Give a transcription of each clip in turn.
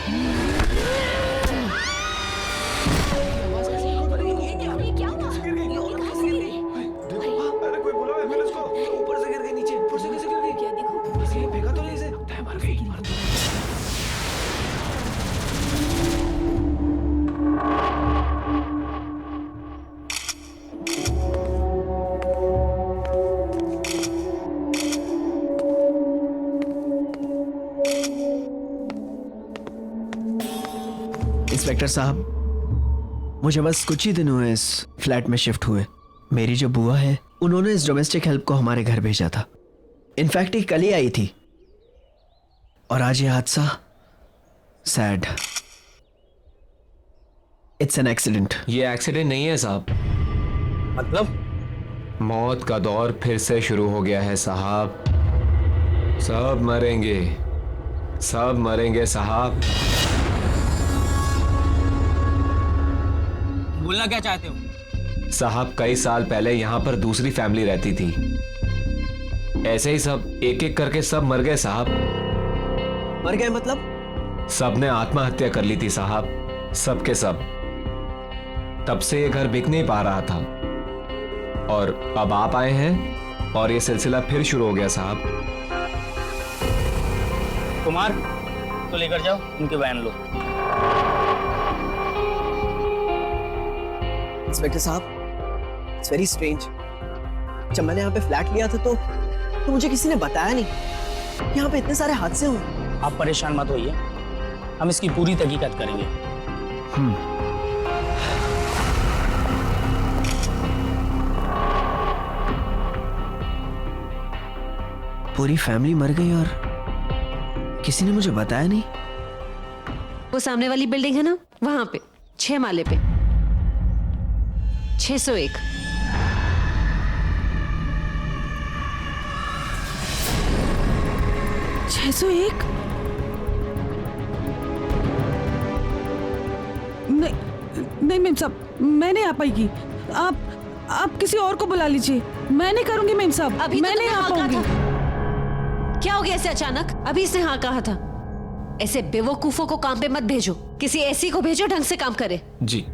अरे कोई बुलाओ एम्बुलेंस को। ऊपर से गिर गई नीचे। ऊपर से कैसे गिर गई? क्या देखो? किसी ने फेंका तो नहीं इसे? मर गई। इंस्पेक्टर साहब, मुझे बस कुछ ही दिन हुए इस फ्लैट में शिफ्ट हुए। मेरी जो बुआ है, उन्होंने इस डोमेस्टिक हेल्प को हमारे घर भेजा था। इनफैक्ट ये कल ही आई थी और आज ये हादसा। सैड। It's an accident. ये एक्सीडेंट नहीं है साहब। मतलब मौत का दौर फिर से शुरू हो गया है साहब। सब मरेंगे, सब मरेंगे साहब। बोलना क्या चाहते हो? साहब कई साल पहले यहाँ पर दूसरी फैमिली रहती थी। ऐसे ही सब एक एक करके सब मर गए साहब। मर गए मतलब? सबने आत्महत्या कर ली थी साहब, सबके सब। तब से ये घर बिक नहीं पा रहा था और अब आप आए हैं और ये सिलसिला फिर शुरू हो गया साहब। कुमार, तो लेकर जाओ, उनके बयान लो। इंस्पेक्टर साहब, इट्स वेरी स्ट्रेंज। जब मैंने यहाँ पे फ्लैट लिया था तो मुझे किसी ने बताया नहीं। यहाँ पे इतने सारे हादसे हुए। आप परेशान मत होइए, हम इसकी पूरी तहकीकात करेंगे। पूरी फैमिली मर गई और किसी ने मुझे बताया नहीं। वो सामने वाली बिल्डिंग है ना, वहां पे 6 माले पे 601। नहीं मेम साहब, मैं नहीं आ पाएगी। आप किसी और को बुला लीजिए। मैं नहीं करूंगी मेम साहब, अभी मैं तो नहीं आ तुमने हाँ कहा पाऊंगी। था। क्या हो गया ऐसे अचानक? अभी इसने हाँ कहा था। ऐसे बेवकूफों को काम पे मत भेजो, किसी ऐसी को भेजो ढंग से काम करे। जी।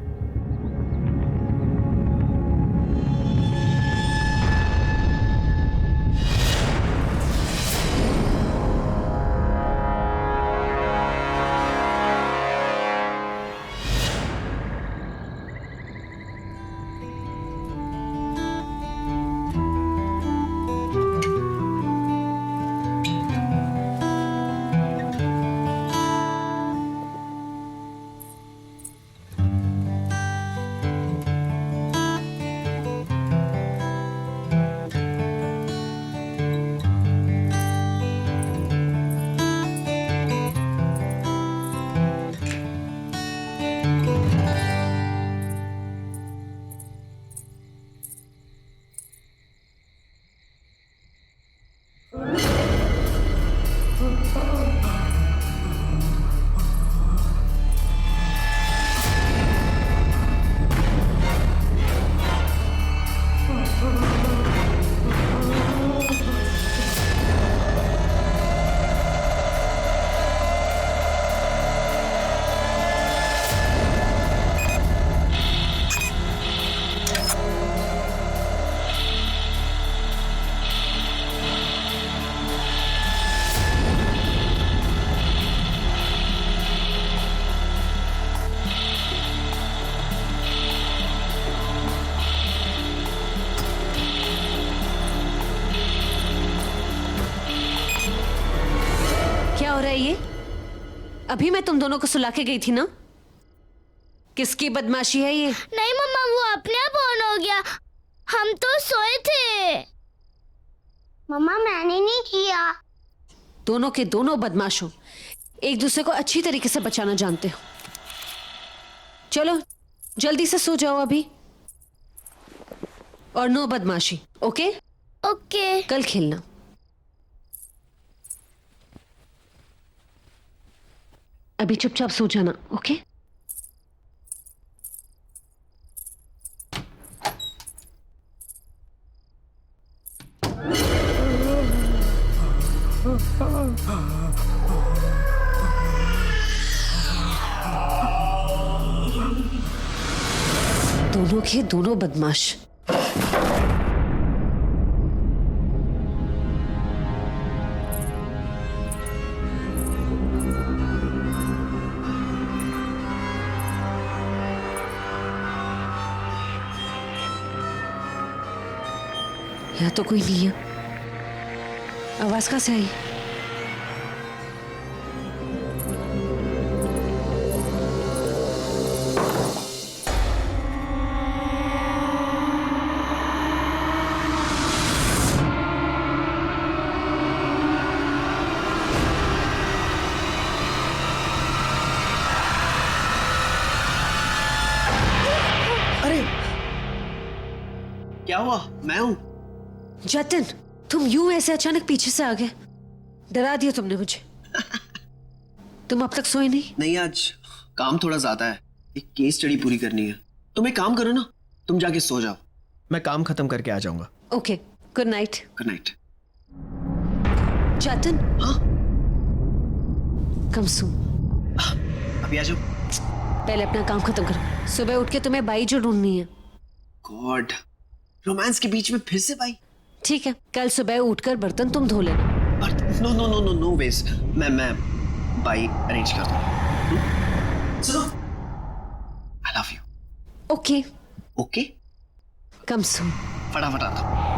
क्या हो रहा है ये? अभी मैं तुम दोनों को सुला के गई थी ना। किसकी बदमाशी है ये? नहीं मम्मा, वो अपने आप ऑन हो गया। हम तो सोए थे। मम्मा मैंने नहीं किया। दोनों के दोनों बदमाश हो, एक दूसरे को अच्छी तरीके से बचाना जानते हो। चलो जल्दी से सो जाओ अभी, और नो बदमाशी। Okay okay. कल खेलना। अभी चुपचाप सो जाना। ओके दोनों के दोनों बदमाश। यहाँ तो कोई नहीं है। आवाज कहाँ से आई? अरे क्या हुआ? मैं हूं। जतिन, तुम यूं ऐसे अचानक पीछे से आ गए, डरा दिया तुमने मुझे। तुम अब तक सोए नहीं? नहीं, आज काम थोड़ा ज्यादा है, एक केस स्टडी पूरी करनी है। तुम एक काम करो ना, तुम जाके सो जाओ, मैं काम खत्म करके आ जाऊंगा। Okay, good night. Good night. Jatin, हाँ कम सो। अभी आ जाओ। पहले अपना काम खत्म करो, सुबह उठ के तुम्हें बाई जो ढूंढनी है। गॉड, रोमांस के बीच में फिर से भाई। ठीक है, कल सुबह उठकर बर्तन तुम धो लेना। No no no no no वेज, मैं बाई अरेंज कर दूँ। सुनो, I love you. Okay okay, कम सो। फटाफट आता हूँ।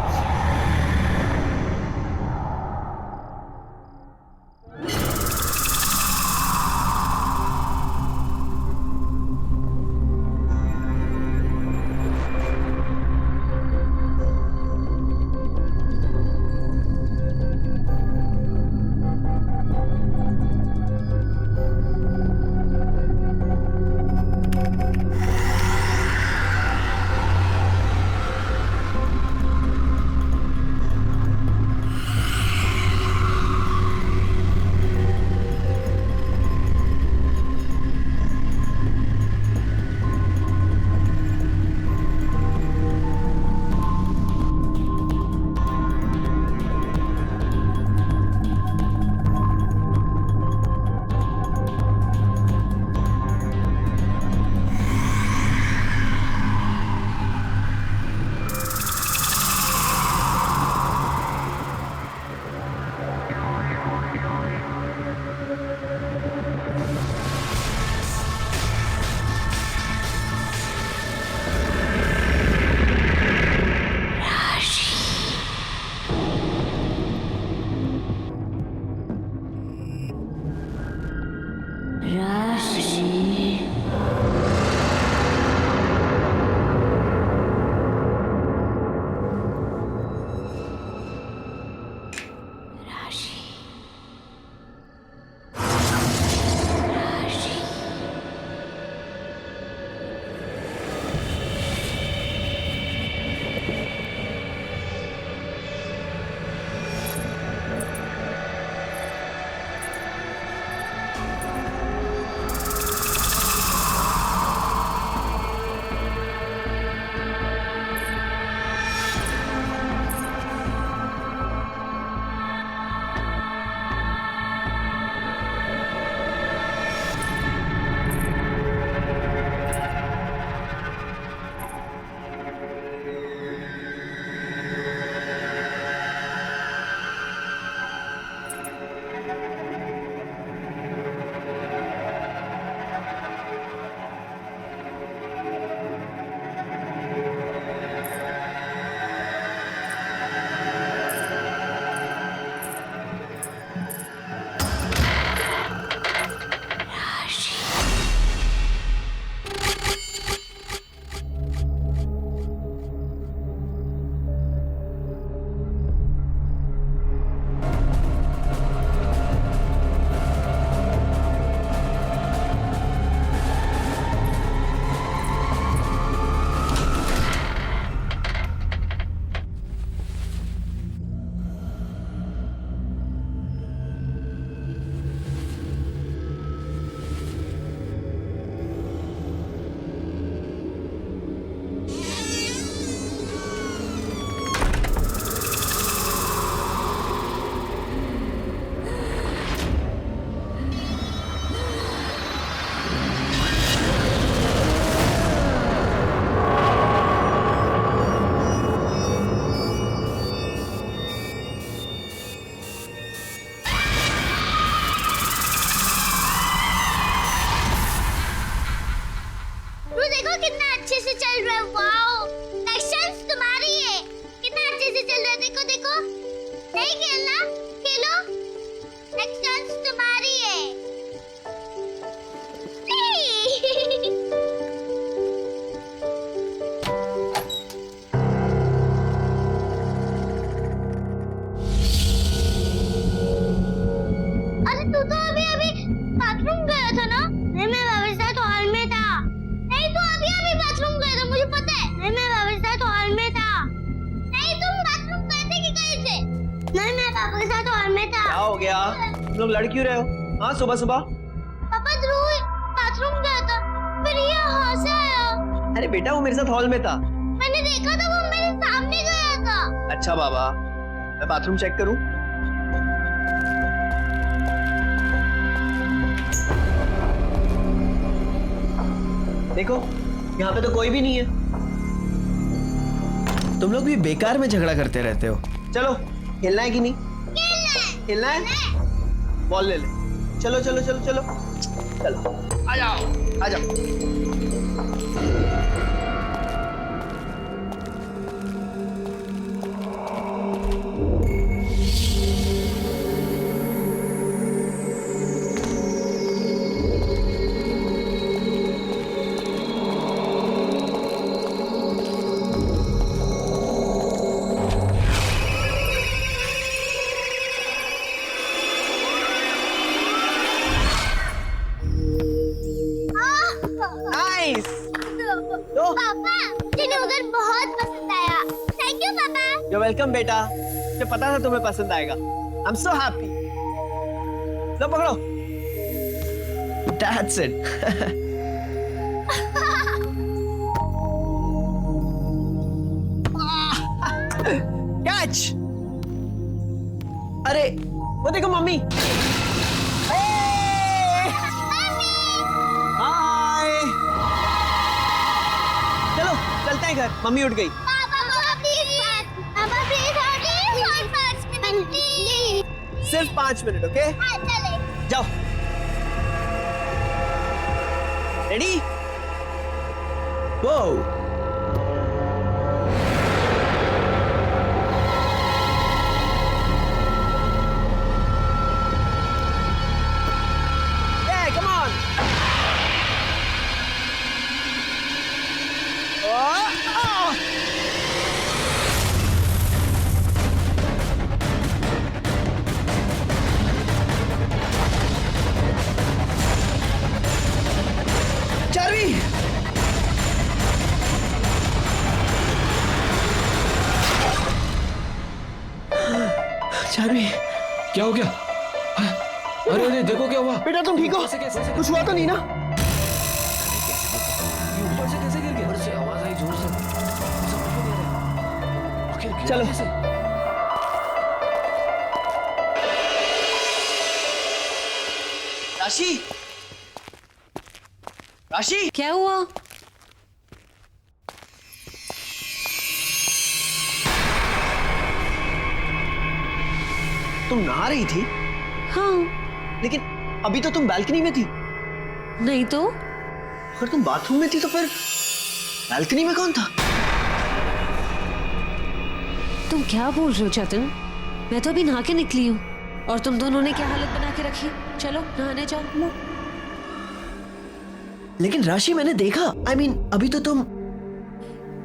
देखो कितना अच्छे से चल रहा है। वाओ, एक्शंस तुम्हारी है। कितना अच्छे से चल रहा है, देखो देखो। नहीं खेलना, खेलो। एक्शंस तुम्हारी है। अरे तू तो अभी अभी बाथरूम गया था ना? नहीं, मैं बाबा के साथ हॉल में था। नहीं, तू अभी अभी बाथरूम गया था, मुझे पता है। नहीं, मैं बाबा के साथ हॉल में था। नहीं, तुम बाथरूम गए थे कि कहीं से? नहीं, मैं पापा के साथ हॉल में था। क्या हो गया? तुम लोग लड़ क्यों रहे हो? हाँ, सुबह सुबह। पापा ध्रुव बाथरूम गया था, फिर ये यहाँ से आया। अरे बेटा, वो मेरे साथ हॉल में था। मैंने देखा था, वो मेरे सामने गया था। अच्छा बाबा, मैं बाथरूम चेक करूं? देखो, यहाँ पे तो कोई भी नहीं है। तुम लोग भी बेकार में झगड़ा करते रहते हो। चलो, खेलना है कि नहीं? खेलना है? बॉल ले ले। चलो चलो चलो चलो चलो, आ जाओ आ जाओ। नाइस। पापा, मुझे उधर बहुत पसंद आया। थैंक यू पापा। यू वेलकम बेटा, मुझे पता था तुम्हें पसंद आएगा। I am so happy. लो पकड़ो। That's it. कैच। अरे वो देखो मम्मी। हाय। चलो चलते हैं घर, मम्मी उठ गई। पापा प्लीज और 5 मिनट प्लीज। सिर्फ 5 मिनट, ओके? हाँ, चले। जाओ। रेडी? वो come on. Oh. Charvi, Charvi, क्या हो गया? अरे अरे देखो क्या हुआ। बेटा तुम ठीक हो? कुछ हुआ तो नहीं ना? ये ऊपर से कैसे गिर गया? ऊपर से आवाज आई जोर से। समझ में नहीं आ रहा। आखिर गिरा चलो। कैसे? राशि, राशि, क्या हुआ? तुम नहा रही थी, हाँ, लेकिन अभी तो तुम बालकनी में थी। नहीं तो अगर तुम बाथरूम में थी तो फिर बालकनी में कौन था? तुम क्या बोल रहे हो चेतन? मैं तो अभी नहा के निकली हूँ और तुम दोनों ने क्या हालत बना के रखी। चलो नहाने जाओ। लेकिन राशि, मैंने देखा। I mean, अभी तो तुम।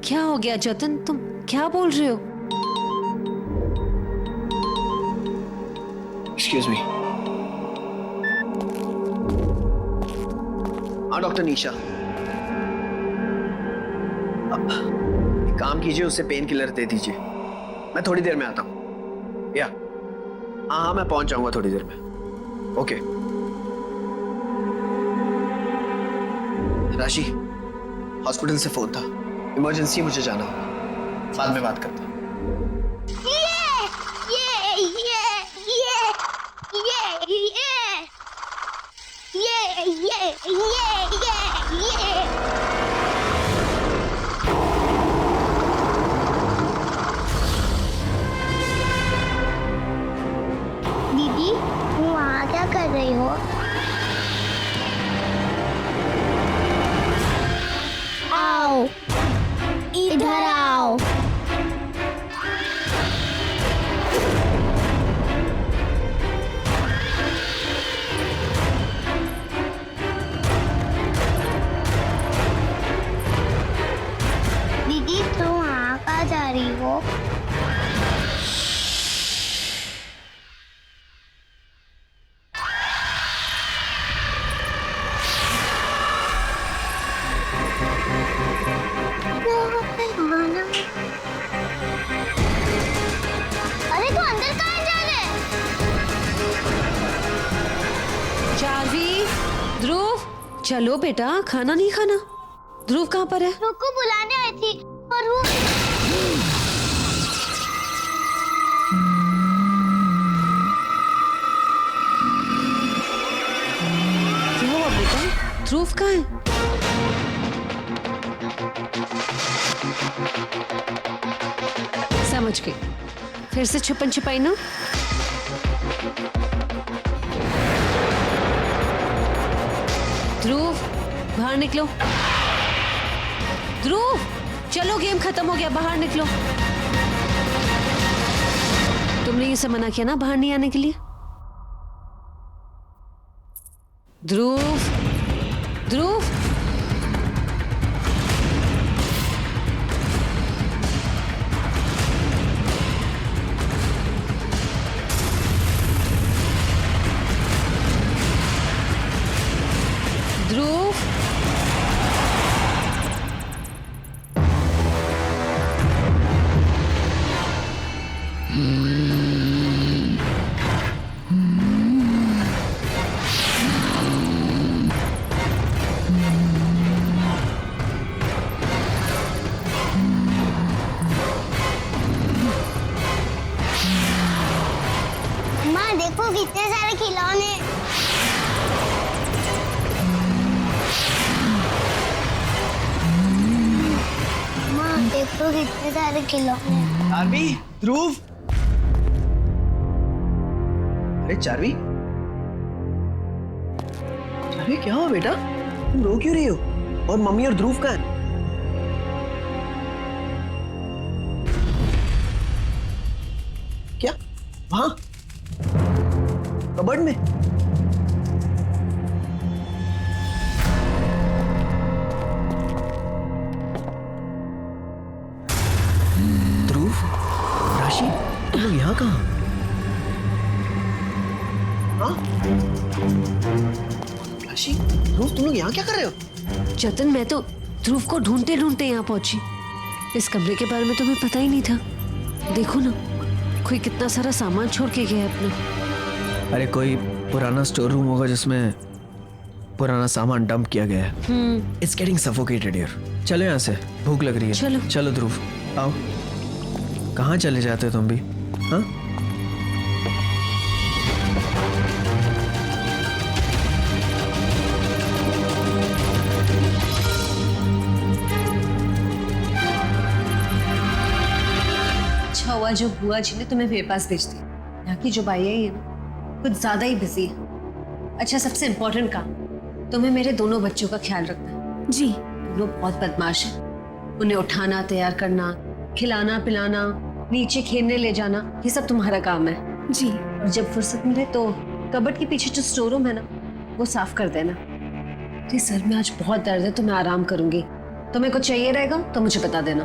क्या हो गया चेतन, तुम क्या बोल रहे हो? Excuse me. हाँ डॉक्टर निशा, अब एक काम कीजिए, उसे पेन किलर दे दीजिए। मैं थोड़ी देर में आता हूँ। या हाँ हाँ, मैं पहुंच जाऊंगा थोड़ी देर में। ओके। राशि, हॉस्पिटल से फोन था, इमरजेंसी, मुझे जाना होगा। बाद में बात करता हूँ। दीदी, तुम वहाँ क्या कर रही हो? चलो बेटा, खाना नहीं खाना? ध्रुव कहाँ पर है? ध्रुव को बुलाने आई थी पर वो क्या हुआ बेटा? ध्रुव कहाँ है? समझ गई, फिर से छुपन छुपाई ना? ध्रुव, बाहर निकलो। ध्रुव, चलो, गेम खत्म हो गया, बाहर निकलो। तुमने ये सब मना किया ना बाहर नहीं आने के लिए? ध्रुव, ध्रुव, ध्रुव, माँ देखो कितने सारे खिलौने। माँ देखो कितने सारे खिलौने। चार्वी, ध्रुव। अरे चार्वी, चार्वी क्या हुआ बेटा? तुम रो क्यों रही हो? और मम्मी और ध्रुव कहाँ हैं? क्या? वहाँ? कबर्ड में? ध्रुव, राशि, तुम लोग यहाँ कहाँ? हाँ? राशि, ध्रुव, तुम लोग यहाँ क्या कर रहे हो? जतन, मैं तो ध्रुव को ढूंढते ढूंढते यहाँ पहुंची। इस कमरे के बारे में तुम्हें पता ही नहीं था। देखो ना, कोई कितना सारा सामान छोड़ के गया है अपना। अरे कोई पुराना स्टोर रूम होगा जिसमें पुराना सामान डंप किया गया है। It's getting suffocated here. चलो यहाँ से, भूख लग रही है। चलो। चलो ध्रुव, आओ। कहाँ चले जाते हो तुम भी? हाँ? अच्छा हुआ जो बुआ जी ने तुम्हें मेरे पास भेज दी। यहाँ की जो बाई है ये ना कुछ ज्यादा ही बिजी है। अच्छा, सबसे इम्पोर्टेंट काम, तुम्हें मेरे दोनों बच्चों का ख्याल रखना है। जी। दोनों बहुत बदमाश हैं। उन्हें उठाना, तैयार करना, खिलाना पिलाना, नीचे खेलने ले जाना, ये सब तुम्हारा काम है। जी। और जब फुर्सत मिले तो कबर्ड के पीछे जो स्टोर रूम है ना, वो साफ कर देना। मेरे सर में आज बहुत दर्द है तो मैं आराम करूंगी। तुम्हें कुछ चाहिए रहेगा तो मुझे बता देना।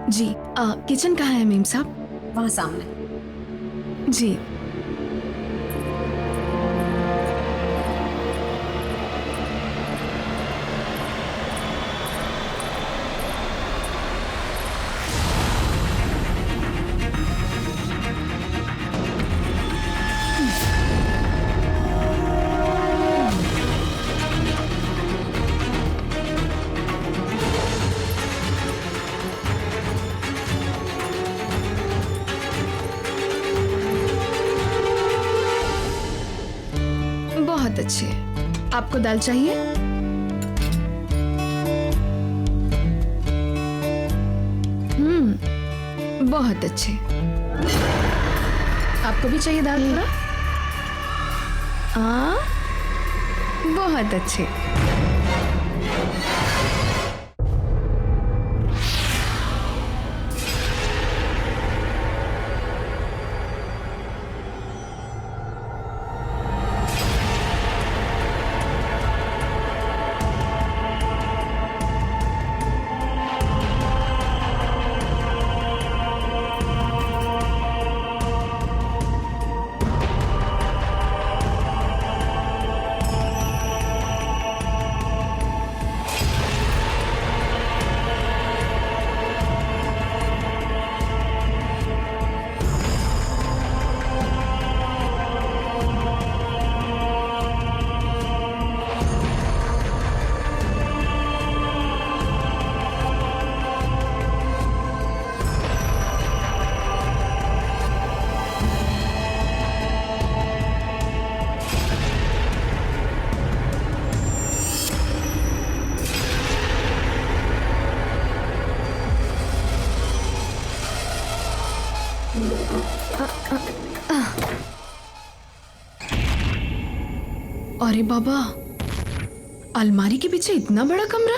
जी। किचन कहाँ है मेम साहब? वहां सामने। जी। बहुत अच्छे। आपको दाल चाहिए? बहुत अच्छे। आपको भी चाहिए दाल थोड़ा? हाँ, बहुत अच्छे। अरे बाबा, अलमारी के पीछे इतना बड़ा कमरा।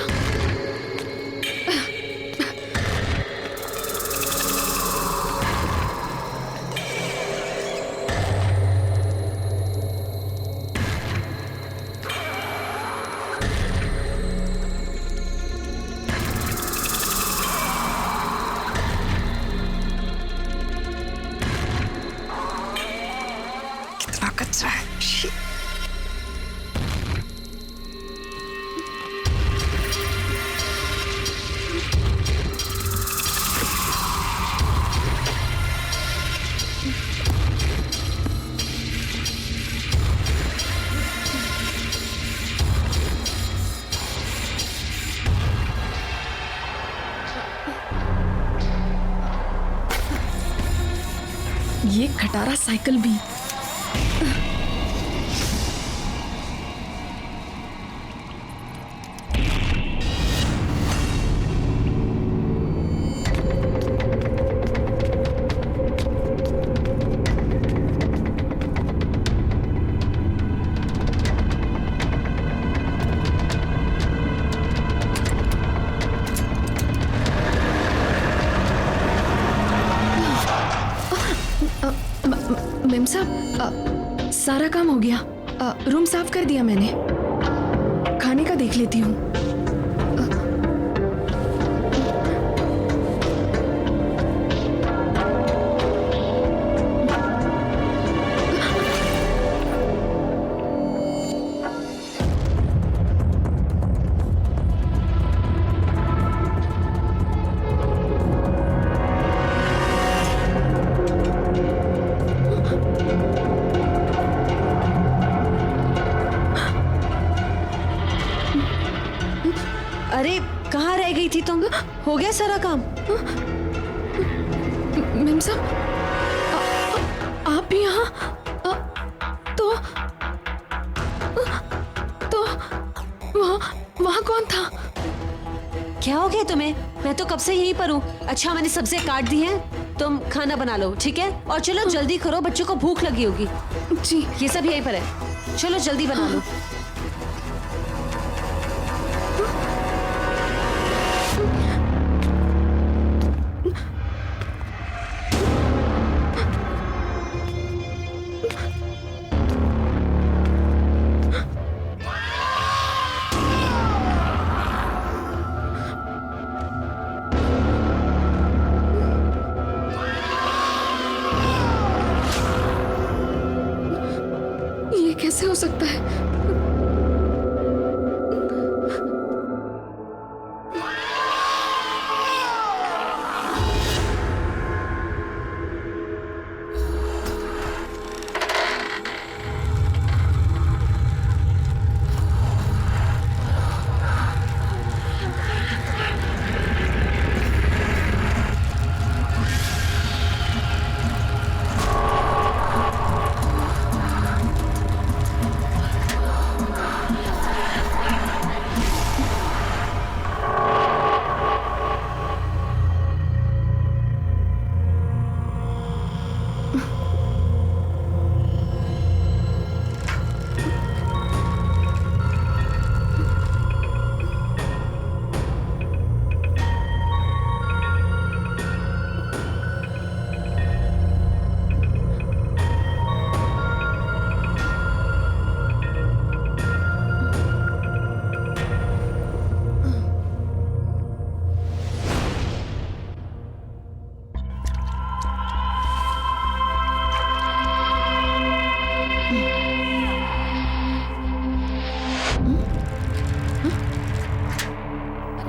कितना कचरा है। Shit. ये खटारा साइकिल भी। मेम साहब, सारा काम हो गया। रूम साफ कर दिया मैंने। खाने का देख लेती हूँ। अरे कहाँ रह गई थी तुम? हो गया सारा काम? मेम साहब, आप भी यहाँ? तो वहाँ कौन था? क्या हो गया तुम्हें? मैं तो कब से यहीं पर हूँ। अच्छा, मैंने सब्जियां काट दी हैं, तुम खाना बना लो, ठीक है? और चलो जल्दी करो, बच्चों को भूख लगी होगी। जी। ये सब यहीं पर है, चलो जल्दी बना लो। ये कैसे हो सकता है?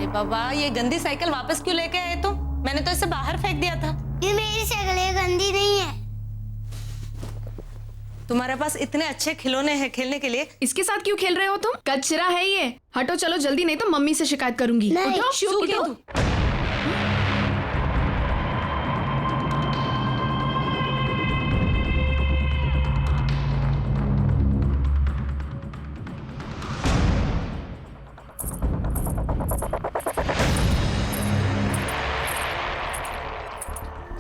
बाबा, ये गंदी साइकिल वापस क्यों लेके आए तुम? मैंने तो इसे बाहर फेंक दिया था। ये मेरी साइकिल है, गंदी नहीं है। तुम्हारे पास इतने अच्छे खिलौने हैं खेलने के लिए, इसके साथ क्यों खेल रहे हो तुम? कचरा है ये। हटो चलो जल्दी, नहीं तो मम्मी से शिकायत करूंगी। नहीं, उठो, उठो।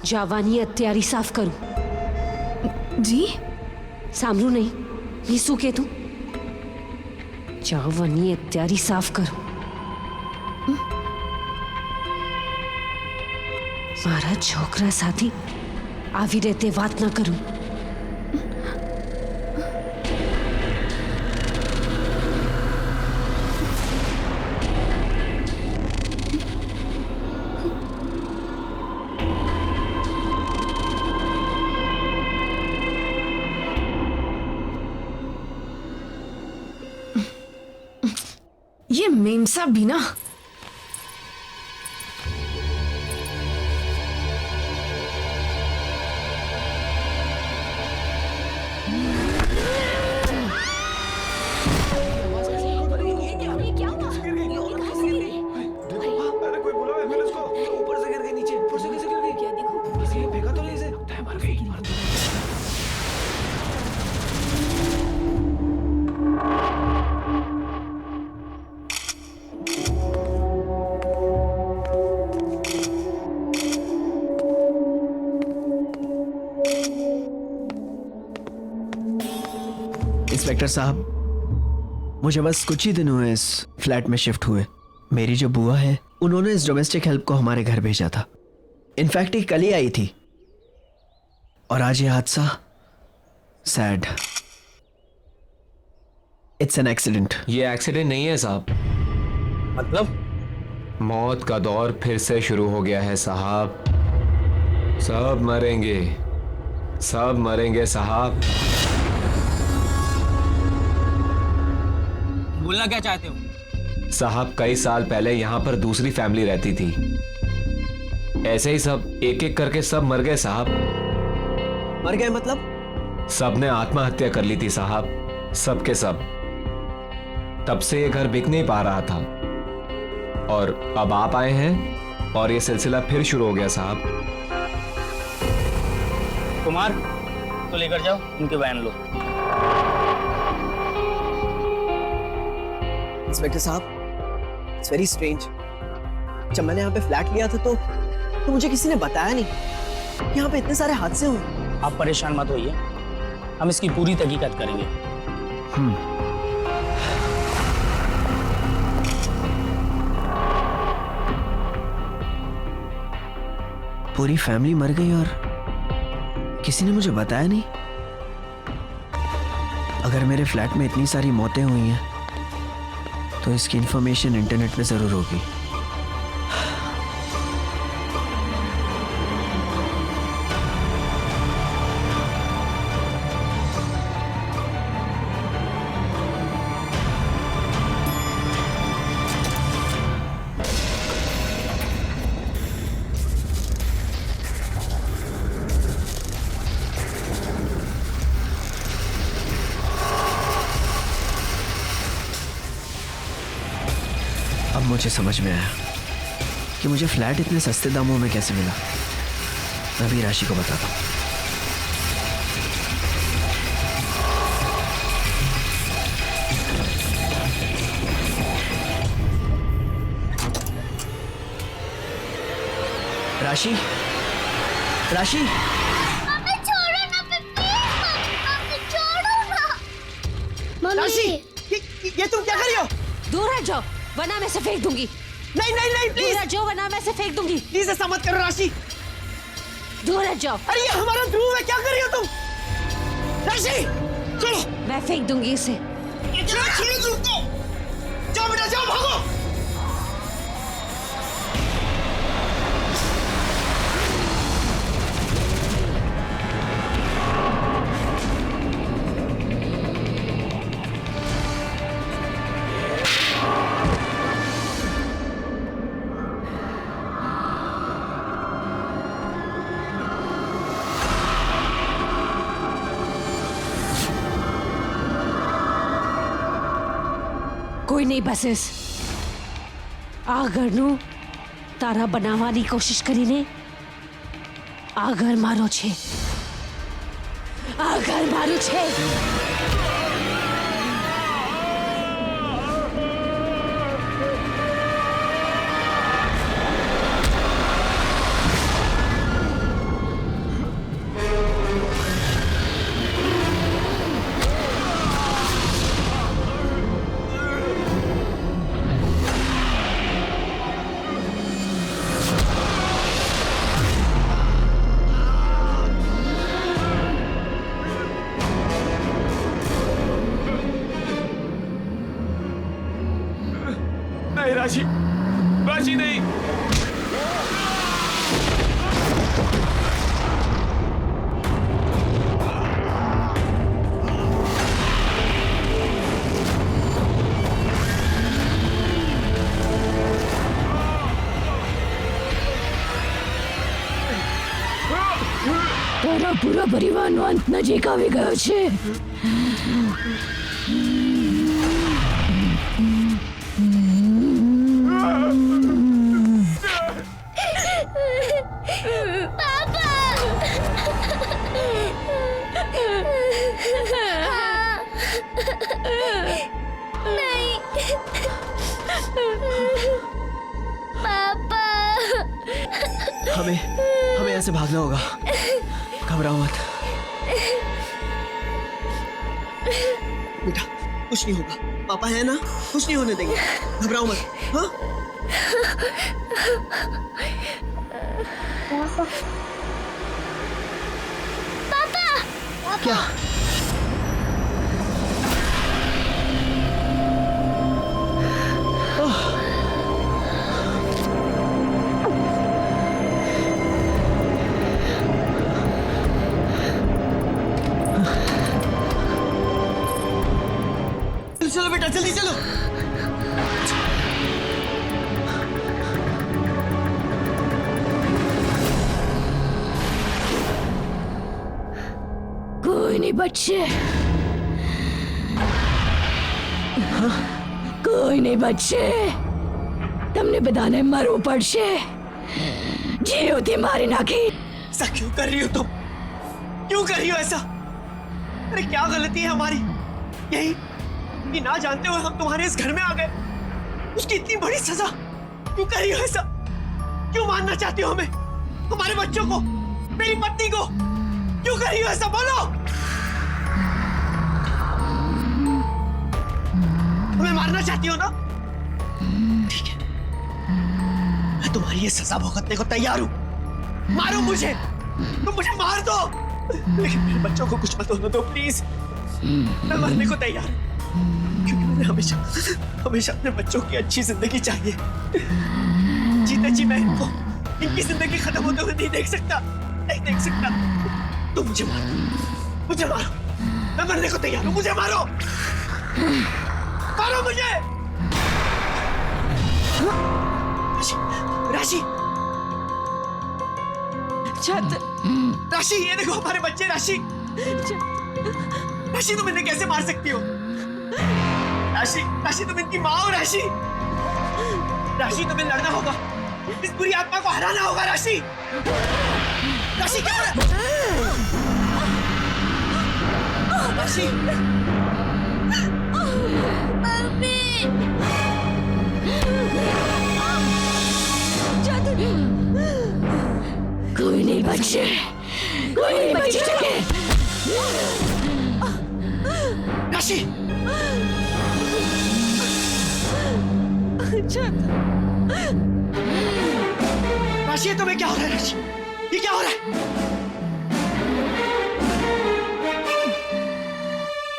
जावानी तैयारी साफ करूं? जी? सामरू नहीं, नीसू के तू। જાઓ વની અત્યારે સાફ કરો મારા છોકરા સાથે આવી રીતે વાત ન કરું ये मेमसा भी ना अरे कोई बुलाओ एम्बुलेंस को। ऊपर से गिर गई नीचे। ऊपर से कैसे गिर गई? क्या देखो? किसी ने फेंका तो नहीं इसे? लगता है मर गई। इंस्पेक्टर साहब, मुझे बस कुछ ही दिन हुए इस फ्लैट में शिफ्ट हुए। मेरी जो बुआ है उन्होंने इस डोमेस्टिक हेल्प को हमारे घर भेजा था। इनफैक्ट ये कल ही आई थी और आज ये हादसा। सैड। It's an accident. ये एक्सीडेंट नहीं है साहब, मतलब मौत का दौर फिर से शुरू हो गया है साहब। सब मरेंगे, सब मरेंगे साहब। बोलना क्या चाहते हो? साहब कई साल पहले यहाँ पर दूसरी फैमिली रहती थी। ऐसे ही सब एक एक करके सब मर गए साहब। मर गए मतलब? सबने आत्महत्या कर ली थी साहब, सबके सब। तब से ये घर बिक नहीं पा रहा था और अब आप आए हैं और ये सिलसिला फिर शुरू हो गया साहब। कुमार तो लेकर जाओ, उनके बयान लो। इंस्पेक्टर साहब, इट्स वेरी स्ट्रेंज। जब मैंने यहाँ पे फ्लैट लिया था तो मुझे किसी ने बताया नहीं यहाँ पे इतने सारे हादसे हुए। आप परेशान मत होइए, हम इसकी पूरी तहकीकात करेंगे। पूरी फैमिली मर गई और किसी ने मुझे बताया नहीं। अगर मेरे फ्लैट में इतनी सारी मौतें हुई हैं तो इसकी इंफॉर्मेशन इंटरनेट पे जरूर होगी। अब मुझे समझ में आया कि मुझे फ्लैट इतने सस्ते दामों में कैसे मिला। मैं भी राशि को बताता हूँ। राशि, राशि, हमें छोड़ो ना प्लीज, हमें छोड़ो ना। मम्मी, ये तुम क्या कर रही हो? दूर हट जाओ वरना मैं इसे फेंक दूंगी। नहीं नहीं नहीं, दूर हट जाओ वरना मैं इसे फेंक दूंगी। प्लीज ऐसा मत करो राशि। दूर हट जाओ। अरे ये हमारा ध्रुव है, क्या कर रही हो तुम? राशि, चलो। मैं फेंक दूंगी इसे। छोड़ो ध्रुव को। जाओ बेटा, जाओ, भागो। કોઈ નહીં બસીસ આ ઘરનું તારા બનાવવાની કોશિશ કરીને આ ઘર મારો છે, આ ઘર મારું છે। नहीं राशि, राशि नहीं। તારા પૂરા પરિવારનો અંત નજીક આવી ગયો છે. हमें यहाँ से भागना होगा. घबराओ मत बेटा, कुछ नहीं होगा. पापा है ना, कुछ नहीं होने देंगे. घबराओ मत. हाँ पापा, क्या? चलो बेटा, जल्दी चलो. કોઈ નહીં બચશે. કોઈ નહીં બચશે. તમને બધાને મરવું પડશે. જીવથી મારી નાખી. ऐसा क्यों कर रही हो तुम? क्यों कर रही हो ऐसा? अरे क्या गलती है हमारी? यही कि ना जानते हुए हम तुम्हारे इस घर में आ गए. उसकी इतनी बड़ी सजा क्यों कर रही हो ऐसा? क्यों मारना चाहती हो हमें, हमारे बच्चों को, मेरी पत्नी को? क्यों कर रही हो ऐसा? बोलो. हमें मारना चाहती हो ना? ठीक है, मैं तुम्हारी ये सजा भुगतने को तैयार हूं. मारो मुझे, तुम मुझे मार दो, लेकिन मेरे बच्चों को कुछ मत होने दो प्लीज. मैं मरने को तैयार हूं, क्योंकि मैंने हमेशा अपने बच्चों की अच्छी जिंदगी चाहिए. जीते जी मैं इनकी जिंदगी खत्म होते हुए नहीं देख सकता. तुम मुझे मारो, मैं मरने को तैयार हूं. मुझे मारो मुझे. राशि, राशि, ये देखो हमारे बच्चे. राशि, तुम इन्हें कैसे मार सकती हो? राशि, तुम इनकी माँ हो. राशि, तुम्हें लड़ना होगा, इस बुरी आत्मा को हराना होगा. राशि, क्या हो रहा है? राशि, कोई नहीं बचे, कोई नहीं बच सके. राशि, राशि, तुम्हें क्या हो रहा है? राशि, ये क्या हो रहा है?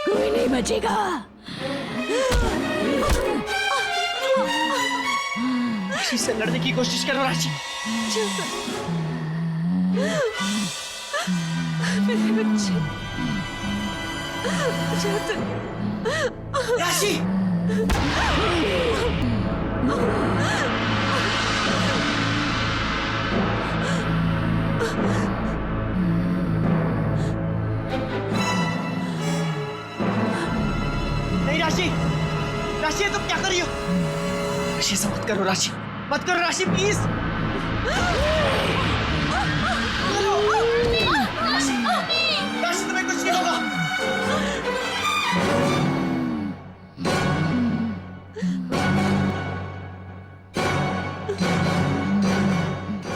कोई नहीं बचेगा. राशि से लड़ने की कोशिश करो. राशि, मेरे बच्चे. राशि, नहीं राशि, तुम क्या कर रही हो? राशि, ऐसा मत करो. राशि, मत करो. राशि, प्लीज. राशि, तुम्हें कुछ नहीं होगा.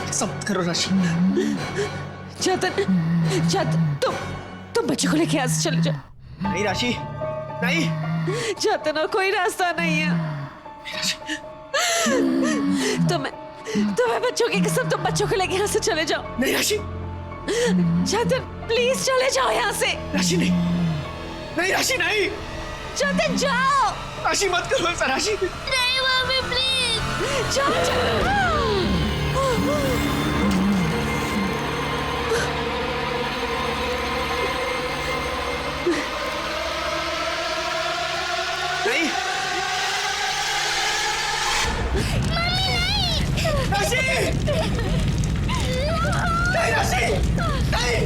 ऐसा मत करो राशि. चेतन, तुम बच्चे को लेके यहाँ से चले जाओ. नहीं राशि, नहीं. चेतन, और कोई रास्ता नहीं है. तुम्हें बच्चों की कसम, तुम बच्चों को लेके यहाँ से चले जाओ. नहीं राशि. चेतन, प्लीज चले जाओ यहाँ से. राशि, नहीं. नहीं राशि, नहीं. चेतन, जाओ. राशि मत करो ऐसा, राशि। नहीं मम्मी प्लीज। चल चल। नहीं राशि, नहीं राशि, नहीं।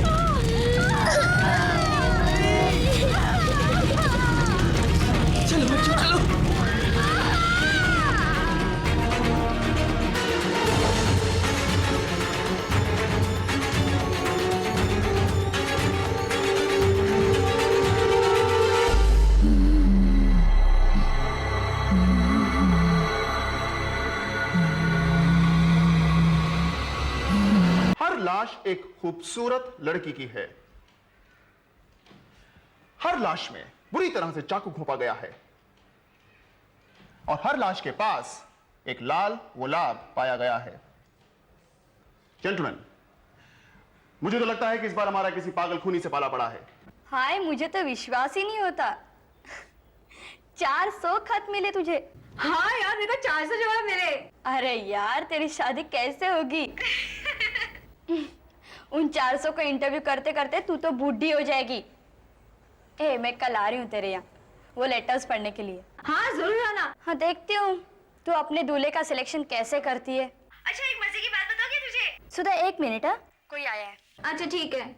चलो बच्चों चलो। हर लाश एक खूबसूरत लड़की की है। हर लाश में बुरी तरह से चाकू घोंपा गया है और हर लाश के पास एक लाल गुलाब पाया गया है। जेंटलमैन, मुझे तो लगता है कि इस बार हमारा किसी पागल खूनी से पाला पड़ा है। हाय, मुझे तो विश्वास ही नहीं होता। 400 खत मिले तुझे। हाँ यार, मेरे को 400 जवाब मिले। अरे यार, तेरी शादी कैसे होगी? उन 400 को इंटरव्यू करते करते तू तो बूढ़ी हो जाएगी। ए, मैं कल आ रही हूँ तेरे यहाँ वो लेटर्स पढ़ने के लिए। हाँ जरूर आना। हाँ, देखती हूँ तू अपने दूल्हे का सिलेक्शन कैसे करती है। अच्छा, एक मजे की बात बताओगी तुझे? सुधा, 1 मिनट। हाँ, कोई आया है। अच्छा ठीक है।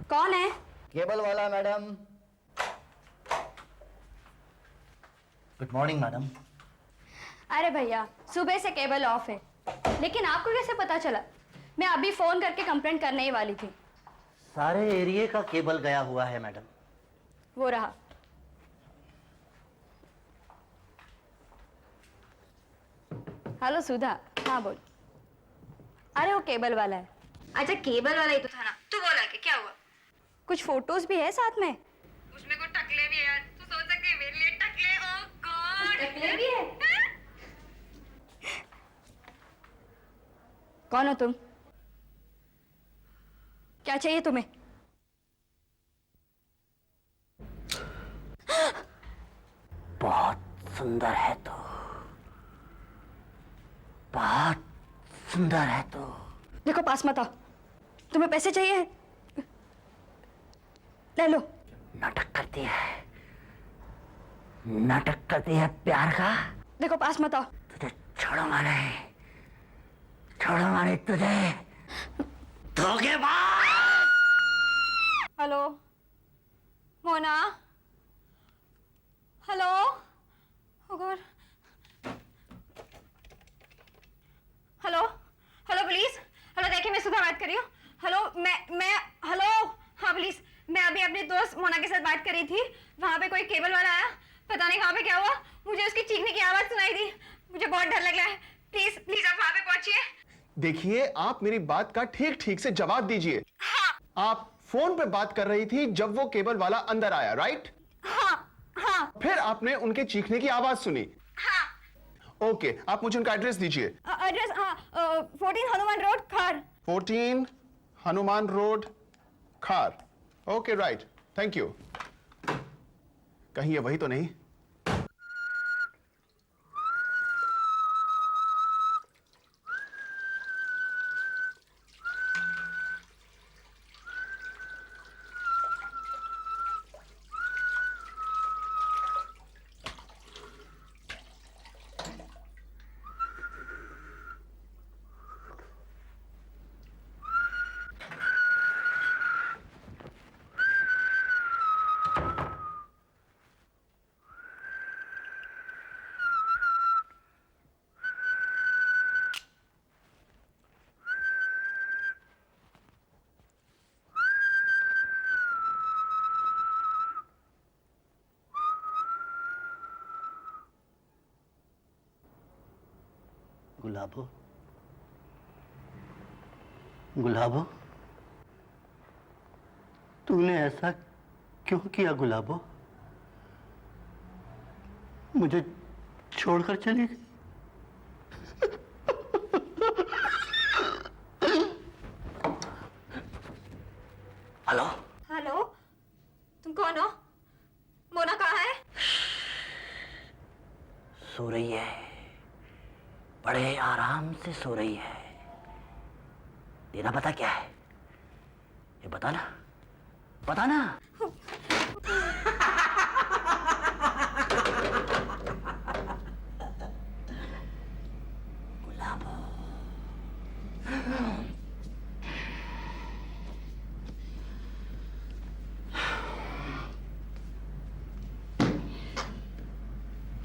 कौन है? केबल वाला मैडम। Good morning madam. अरे भैया, सुबह से केबल ऑफ है, लेकिन आपको कैसे पता चला? मैं अभी फोन करके कंप्लेंट करने ही वाली थी। सारे एरिया का केबल गया हुआ है मैडम। वो रहा। हेलो सुधा। हाँ बोल। अरे वो केबल वाला है। अच्छा, केबल वाला ही तो था ना। तू बोला कि क्या हुआ? कुछ फोटोज भी है साथ में। उसमें कुछ टकले भी है यार। तू सोच सकती है मेरे लिए टकले? ओह गॉड, टकले भी है। कौन हो तुम? क्या चाहिए तुम्हें? बहुत सुंदर है तू, बहुत सुंदर है तू। देखो, पास मत आओ। तुम्हें पैसे चाहिए? ले लो। नाटक करती है, नाटक करती है प्यार का। देखो, पास मत आओ। तुझे छोड़ो माने, छोड़ो माने तुझे। धोखेबाज। Hello Mona. Hello. Oh God. Hello hello police. Hello, देखिए मैं सुधा बात कर रही हूँ। हेलो, मैं हेलो। हाँ पुलिस, मैं अभी अपने दोस्त मोना के साथ बात कर रही थी। वहाँ पे कोई केबल वाला आया, पता नहीं वहाँ पे क्या हुआ। मुझे उसकी चीखने की आवाज सुनाई दी। मुझे बहुत डर लग रहा है। प्लीज प्लीज आप वहाँ पे पहुंचिए। देखिए, आप मेरी बात का ठीक ठीक से जवाब दीजिए। हाँ आप फोन पे बात कर रही थी जब वो केबल वाला अंदर आया, राइट? हाँ हाँ। फिर आपने उनके चीखने की आवाज सुनी। हाँ। ओके, आप मुझे उनका एड्रेस दीजिए। एड्रेस? हाँ, 14 हनुमान रोड, खार। 14 हनुमान रोड, खार। Okay right, thank you. कहीं ये वही तो नहीं? गुलाबो, गुलाबो, तूने ऐसा क्यों किया गुलाबो? मुझे छोड़कर चली गई। हेलो हेलो, तुम कौन हो? मोना कहाँ है? सो रही है, बड़े आराम से सो रही है। तेरा पता क्या है? ये बता ना, बता ना।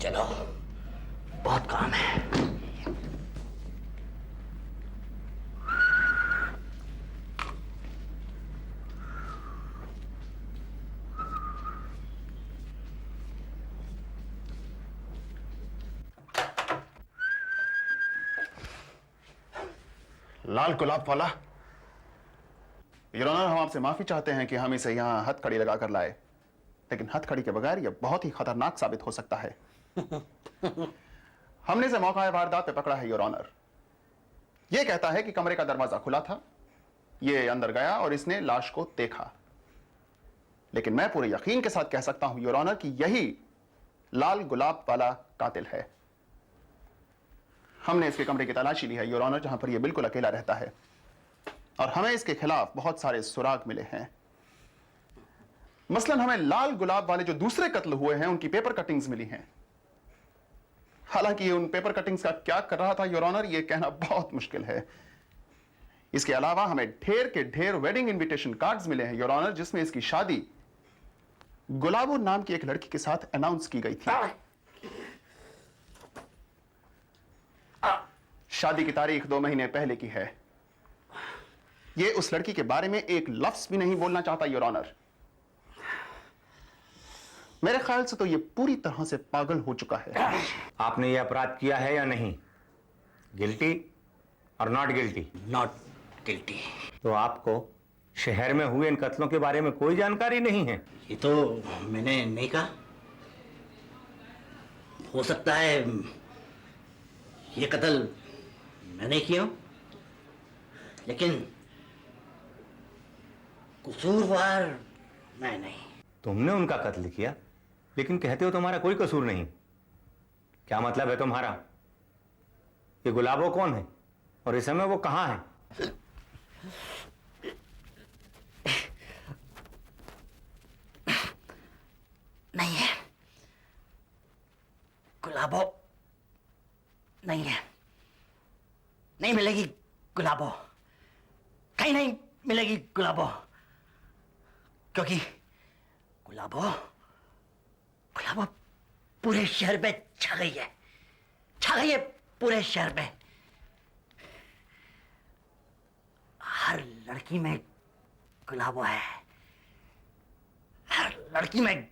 चलो, बहुत काम है। लाल गुलाब वाला, योर ऑनर, हम आपसे माफी चाहते हैं कि हम इसे यहां हथकड़ी लगाकर लाए, लेकिन हथकड़ी के बगैर यह बहुत ही खतरनाक साबित हो सकता है। हमने इसे मौका वारदात पे पकड़ा है योर ऑनर। यह कहता है कि कमरे का दरवाजा खुला था, यह अंदर गया और इसने लाश को देखा। लेकिन मैं पूरे यकीन के साथ कह सकता हूं योर ऑनर कि यही लाल गुलाब वाला कातिल है। हमने इसके कमरे की तलाशी ली है योर ऑनर, जहां पर यह बिल्कुल अकेला रहता है, और हमें इसके खिलाफ बहुत सारे सुराग मिले हैं। मसलन हमें लाल गुलाब वाले जो दूसरे कत्ल हुए हैं उनकी पेपर कटिंग्स मिली हैं। हालांकि ये उन पेपर कटिंग्स का क्या कर रहा था योर ऑनर, ये कहना बहुत मुश्किल है। इसके अलावा हमें ढेर के ढेर वेडिंग इनविटेशन कार्ड्स मिले हैं योर ऑनर, जिसमें इसकी शादी गुलाबो नाम की एक लड़की के साथ अनाउंस की गई थी। शादी की तारीख 2 महीने पहले की है। ये उस लड़की के बारे में एक लफ्ज भी नहीं बोलना चाहता योर ऑनर। मेरे ख्याल से तो ये पूरी तरह से पागल हो चुका है। आपने ये अपराध किया है या नहीं? गिल्टी और नॉट गिल्टी? Not guilty. तो आपको शहर में हुए इन कत्लों के बारे में कोई जानकारी नहीं है? ये तो मैंने नहीं कहा। हो सकता है ये कत्ल मैंने किया, लेकिन कसूरवार मैं नहीं। तुमने उनका कत्ल किया, लेकिन कहते हो तुम्हारा कोई कसूर नहीं। क्या मतलब है तुम्हारा? ये गुलाबो कौन है और इस समय वो कहां है? नहीं है, गुलाबो नहीं है। नहीं मिलेगी गुलाबो, कहीं नहीं मिलेगी गुलाबो, क्योंकि गुलाबो गुलाबो पूरे शहर में छा गई है, छा गई है पूरे शहर में। हर लड़की में गुलाबो है, हर लड़की में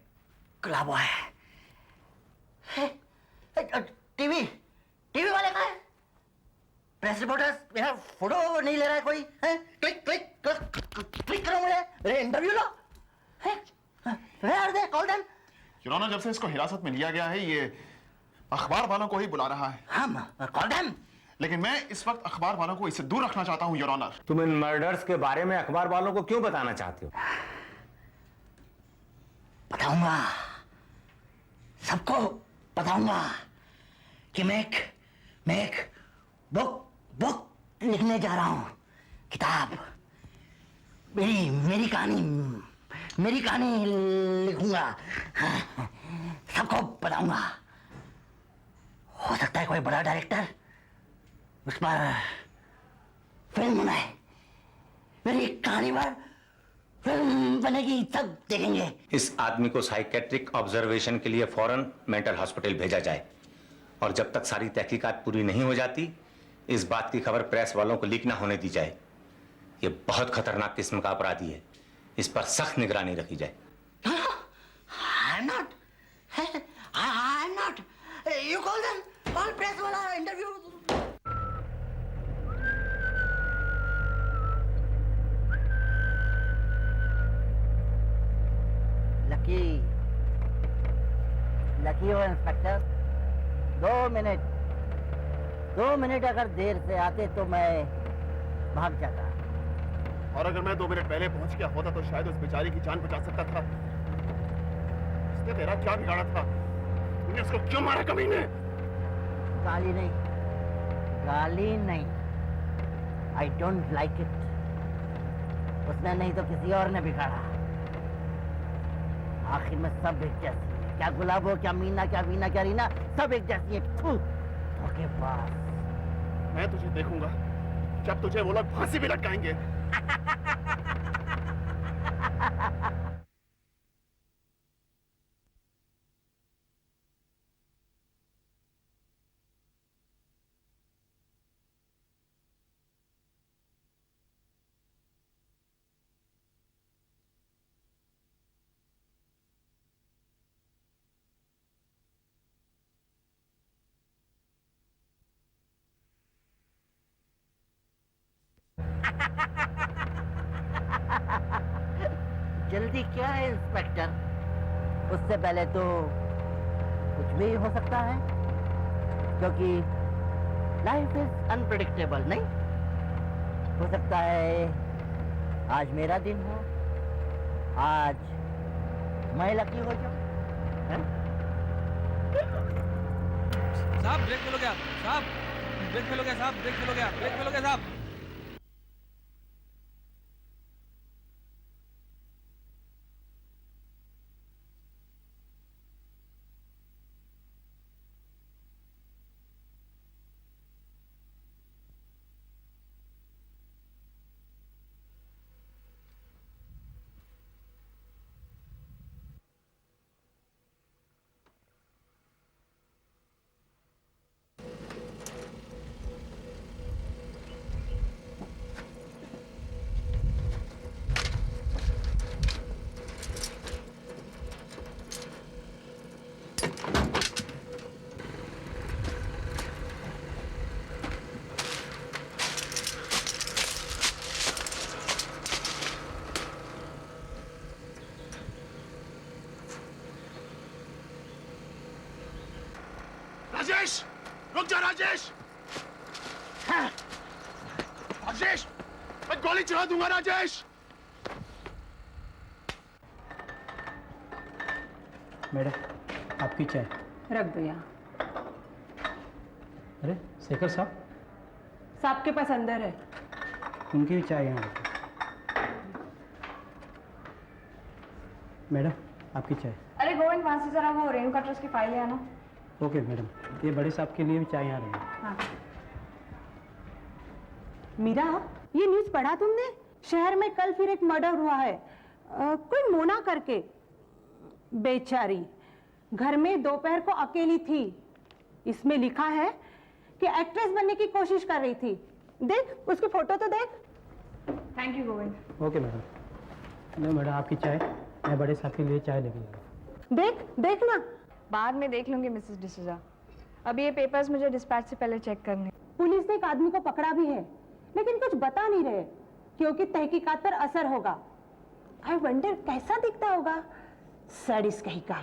गुलाबो है। टीवी टीवी वाले कहाँ है? प्रेस रिपोर्टर्स मेरा फोटो नहीं ले रहा है कोई? क्लिक क्लिक क्लिक करो, मुझे मेरे इंटरव्यू लो। Call them. योर ऑनर, जब से इसको हिरासत में लिया गया है ये अखबार वालों को ही बुला रहा है। हाँ, कॉल देम। लेकिन मैं इस वक्त अखबार वालों को इससे दूर रखना चाहता हूं योर ऑनर। तुम इन मर्डर्स के बारे में अखबार वालों को क्यों बताना चाहते हो? बताऊंगा, सबको बताऊंगा कि मैं एक बुक लिखने जा रहा हूं, किताब। मेरी कहानी लिखूंगा, सबको बताऊंगा। हो सकता है कोई बड़ा डायरेक्टर उस पर फिल्म बनाए, मेरी कहानी पर फिल्म बनेगी, सब देखेंगे। इस आदमी को साइकेट्रिक ऑब्जर्वेशन के लिए फौरन मेंटल हॉस्पिटल भेजा जाए, और जब तक सारी तहकीकात पूरी नहीं हो जाती इस बात की खबर प्रेस वालों को लीक ना होने दी जाए। ये बहुत खतरनाक किस्म का अपराधी है, इस पर सख्त निगरानी रखी जाए। I'm not. You call them. Call press वाला interview. लकी हो इंस्पेक्टर। 2 मिनट अगर देर से आते तो मैं भाग जाता। और अगर मैं 2 मिनट पहले पहुंच गया होता तो शायद उस बेचारी की जान बचा सकता था। उसने तेरा क्या बिगाड़ा था? तूने उसको क्यों मारा कमीने? गाली नहीं, गाली नहीं। I don't like it. उसने नहीं तो किसी और ने बिगाड़ा। आखिर में सब एक जैसी है। क्या गुलाबो, क्या मीना, क्या वीना, क्या रीना, सब एक जैसी है। ओके बास। मैं तुझे देखूंगा जब तुझे वो लोग फांसी भी लटकाएंगे। जल्दी क्या है इंस्पेक्टर? उससे पहले तो कुछ भी हो सकता है, क्योंकि लाइफ इज अनप्रेडिक्टेबल। नहीं हो सकता है आज मेरा दिन हो, आज मैं लकी हो जाऊं। साहब ब्रेक फेल हो गया, साहब ब्रेक फेल हो गया, साहब ब्रेक फेल हो गया, ब्रेक फेल हो गया साहब। राजेश, रुक जा राजेश। राजेश, मैं गोली चला दूंगा राजेश। मैडम आपकी चाय। रख दो यहाँ। अरे शेखर साहब, साहब के पास अंदर है। उनकी भी चाय यहाँ रखो। मैडम आपकी चाय। अरे गोविंद, वहां से जरा वो रेणुका ट्रस्ट की फाइल ले आना। ओके मैडम, ये बड़े साहब के लिए भी चाय यहाँ रही। हाँ। मीरा, ये न्यूज़ पढ़ा तुमने? शहर में कल फिर एक मर्डर हुआ है। कोई मोना करके। बेचारी घर में दोपहर को अकेली थी। इसमें लिखा है कि एक्ट्रेस बनने की कोशिश कर रही थी। देख उसकी फोटो तो देख। Thank you Govind. Okay madam. Low madam आपकी चाय, मैं बड़े साहब के लिए चाय लेके आया। देख देखना। बाद में देख लूंगी मिसेस डिसूजा। अभी ये पेपर्स मुझे डिस्पैच से पहले चेक करने। पुलिस ने एक आदमी को पकड़ा भी है, लेकिन कुछ बता नहीं रहे क्योंकि तहकीकात पर असर होगा। आई वंडर कैसा दिखता होगा। सड़िस कहीं का।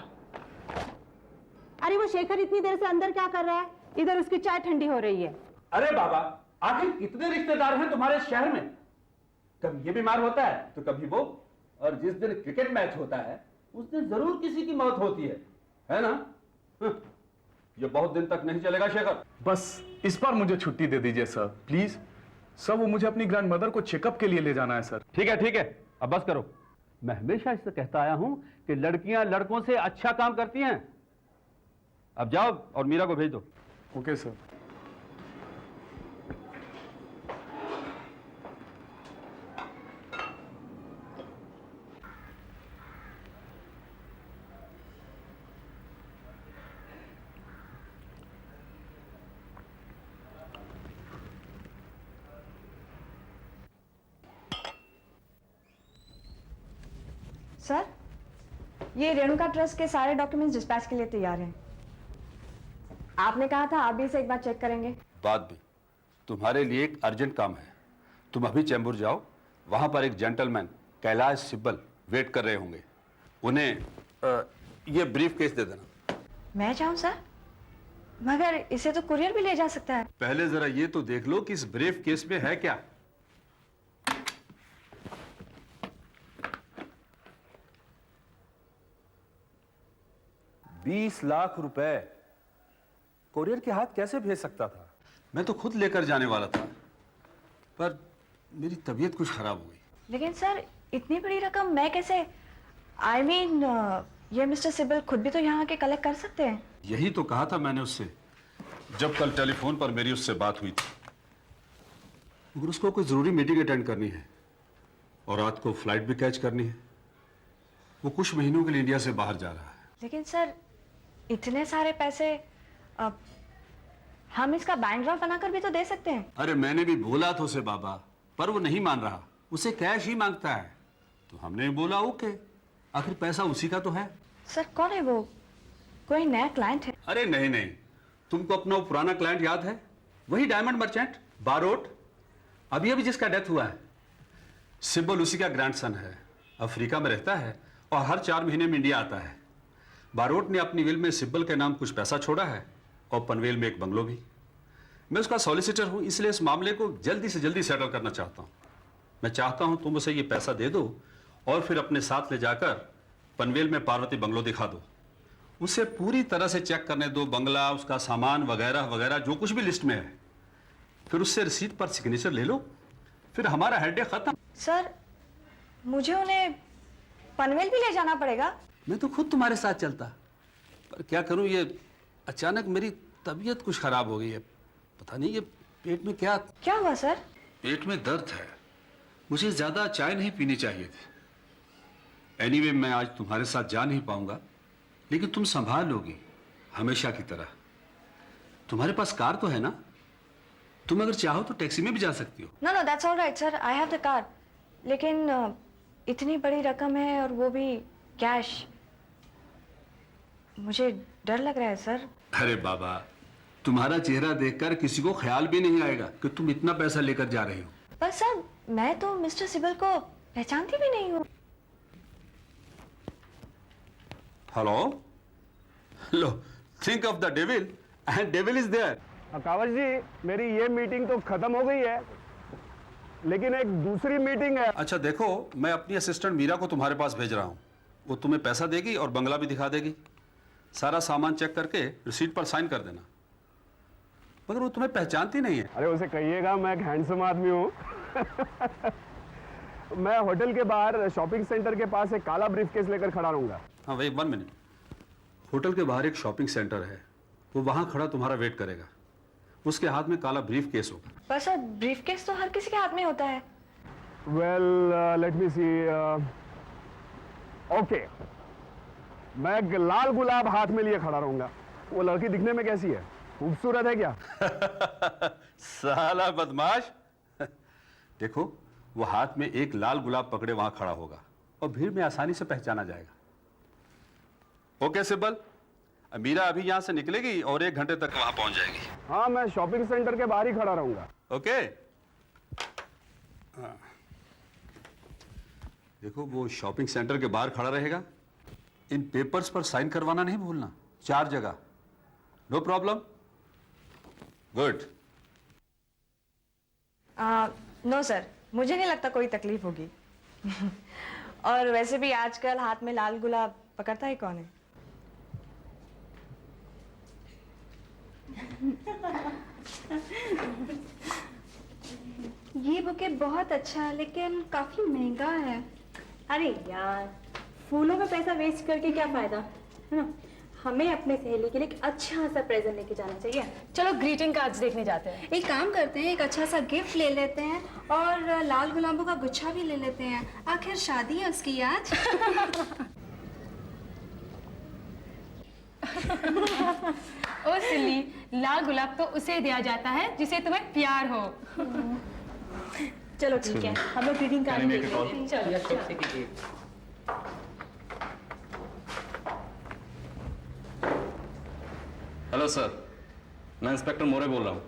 अरे वो शेखर इतनी देर से अंदर क्या कर रहा है? इधर उसकी चाय ठंडी हो रही है। अरे बाबा, आखिर कितने रिश्तेदार हैं तुम्हारे शहर में? कभी ये बीमार होता है तो कभी वो, और जिस दिन क्रिकेट मैच होता है उस दिन जरूर किसी की मौत होती है ना? ये बहुत दिन तक नहीं चलेगा शेखर। बस इस बार मुझे छुट्टी दे दीजिए सर, प्लीज। सर वो मुझे अपनी ग्रैंडमदर को चेकअप के लिए ले जाना है सर। ठीक है, अब बस करो। मैं हमेशा इससे कहता आया हूं कि लड़कियां लड़कों से अच्छा काम करती हैं। अब जाओ और मीरा को भेज दो। Okay sir. सर, ये रेणुका ट्रस्ट के सारे डॉक्यूमेंट्स डिस्पैच के लिए तैयार हैं। आपने कहा था आप भी इसे एक बार चेक करेंगे। बाद में, तुम्हारे लिए एक अर्जेंट काम है। तुम अभी चैम्बूर जाओ, वहां पर एक जेंटलमैन कैलाश सिब्बल वेट कर रहे होंगे। उन्हें ये ब्रीफ केस दे देना। मैं जाऊं सर? मगर इसे तो कुरियर भी ले जा सकता है। पहले जरा ये तो देख लो कि इस ब्रीफ केस में है क्या। 20 लाख रुपए कोरियर के हाथ कैसे भेज सकता था? मैं तो खुद लेकर जाने वाला था, पर मेरी तबीयत कुछ खराब हो गई। लेकिन सर इतनी बड़ी रकम मैं कैसे, I mean, ये मिस्टर सिबल खुद भी तो यहाँ के कलेक्ट कर सकते हैं। यही तो कहा था मैंने उससे जब कल टेलीफोन पर मेरी उससे बात हुई थी, मगर उसको कोई जरूरी मीटिंग अटेंड करनी है और रात को फ्लाइट भी कैच करनी है। वो कुछ महीनों के लिए इंडिया से बाहर जा रहा है। लेकिन सर इतने सारे पैसे हम इसका बैंक ड्राफ्ट बनाकर भी तो दे सकते हैं। अरे मैंने भी बोला था उसे बाबा, पर वो नहीं मान रहा, उसे कैश ही मांगता है। तो हमने बोला ओके, आखिर पैसा उसी का तो है। सर कौन है वो, कोई नया क्लाइंट है? अरे नहीं नहीं, तुमको अपना वो पुराना क्लाइंट याद है, वही डायमंड मर्चेंट बारोट, अभी अभी जिसका डेथ हुआ है। सिब्बल उसी का ग्रैंडसन है, अफ्रीका में रहता है और हर 4 महीने में इंडिया आता है। बारोट ने अपनी विल में सिब्बल के नाम कुछ पैसा छोड़ा है और पनवेल में एक बंगलो भी। मैं उसका सॉलिसिटर हूं, इसलिए इस मामले को जल्दी से जल्दी सेटल करना चाहता हूं। मैं चाहता हूं तुम उसे ये पैसा दे दो और फिर अपने साथ ले जाकर पनवेल में पार्वती बंगलो दिखा दो। उसे पूरी तरह से चेक करने दो, बंगला, उसका सामान वगैरह वगैरह जो कुछ भी लिस्ट में है। फिर उससे रिसीट पर सिग्नेचर ले लो, फिर हमारा हेडेक खत्म। सर मुझे उन्हें पनवेल भी ले जाना पड़ेगा? मैं तो खुद तुम्हारे साथ चलता, पर क्या करूं, ये अचानक मेरी तबीयत कुछ खराब हो गई है। पता नहीं ये पेट में क्या हुआ सर? पेट में दर्द है, मुझे ज्यादा चाय नहीं पीनी चाहिए थी। एनीवे मैं आज तुम्हारे साथ जा नहीं पाऊंगा, लेकिन तुम संभाल लोगी हमेशा की तरह। तुम्हारे पास कार तो है ना? तुम अगर चाहो तो टैक्सी में भी जा सकती हो। No that's alright sir, I have the car. लेकिन इतनी बड़ी रकम है और वो भी कैश, मुझे डर लग रहा है सर। अरे बाबा, तुम्हारा चेहरा देखकर किसी को ख्याल भी नहीं आएगा कि तुम इतना पैसा लेकर जा रही हो। पर सर मैं तो मिस्टर सिबल को पहचानती भी नहीं हूँ। हेलो, लो, think of the devil and devil is there. Kawad ji, मेरी ये मीटिंग तो खत्म हो गई है, लेकिन एक दूसरी मीटिंग है। अच्छा देखो, मैं अपनी असिस्टेंट मीरा को तुम्हारे पास भेज रहा हूँ। वो तुम्हें पैसा देगी और बंगला भी दिखा देगी। सारा सामान चेक करके रिसीट पर साइन कर देना। मगर वो तुम्हें पहचानती नहीं है। अरे उसे कहिएगा मैं एक हैंडसम आदमी हूँ। मैं होटल के बाहर शॉपिंग सेंटर के पास एक काला ब्रीफकेस लेकर खड़ा रहूंगा। हाँ वही 1 मिनट। होटल के बाहर एक शॉपिंग सेंटर है, वो वहां खड़ा तुम्हारा वेट करेगा। उसके हाथ में काला ब्रीफकेस होगा। पर सर ब्रीफकेस तो हर किसी के हाथ में होता है। वेल लेट मी सी। ओके, मैं एक लाल गुलाब हाथ में लिए खड़ा रहूंगा। वो लड़की दिखने में कैसी है, खूबसूरत है क्या? साला बदमाश। देखो, वो हाथ में एक लाल गुलाब पकड़े वहां खड़ा होगा और भीड़ में आसानी से पहचाना जाएगा। ओके सिब्बल, मीरा अभी यहां से निकलेगी और 1 घंटे तक वहां पहुंच जाएगी। हाँ, मैं शॉपिंग सेंटर के बाहर ही खड़ा रहूंगा। ओके। देखो, वो शॉपिंग सेंटर के बाहर खड़ा रहेगा। इन पेपर्स पर साइन करवाना नहीं भूलना, 4 जगह। No problem? Good. No sir, मुझे नहीं लगता कोई तकलीफ होगी। और वैसे भी आजकल हाथ में लाल गुलाब पकड़ता ही कौन है? ये बुके बहुत अच्छा है, लेकिन काफी महंगा है। अरे यार, फूलों में पैसा वेस्ट करके क्या फायदा, है ना? हमें अपने सहेली के लिए एक अच्छा सा प्रेजेंट लेके जाना चाहिए। चलो ग्रीटिंग कार्ड्स देखने जाते हैं। एक काम करते हैं, एक अच्छा सा गिफ्ट ले लेते हैं और लाल गुलाबों का गुच्छा भी ले लेते हैं। आखिर शादी है उसकी आज। ओ सिली, लाल गुलाब तो उसे दिया जाता है जिसे तुम्हें प्यार हो। चलो ठीक है, हम लोग ग्रीटिंग कार्ड देख लेते हैं। चलो। हेलो सर, मैं इंस्पेक्टर मोरे बोल रहा हूँ।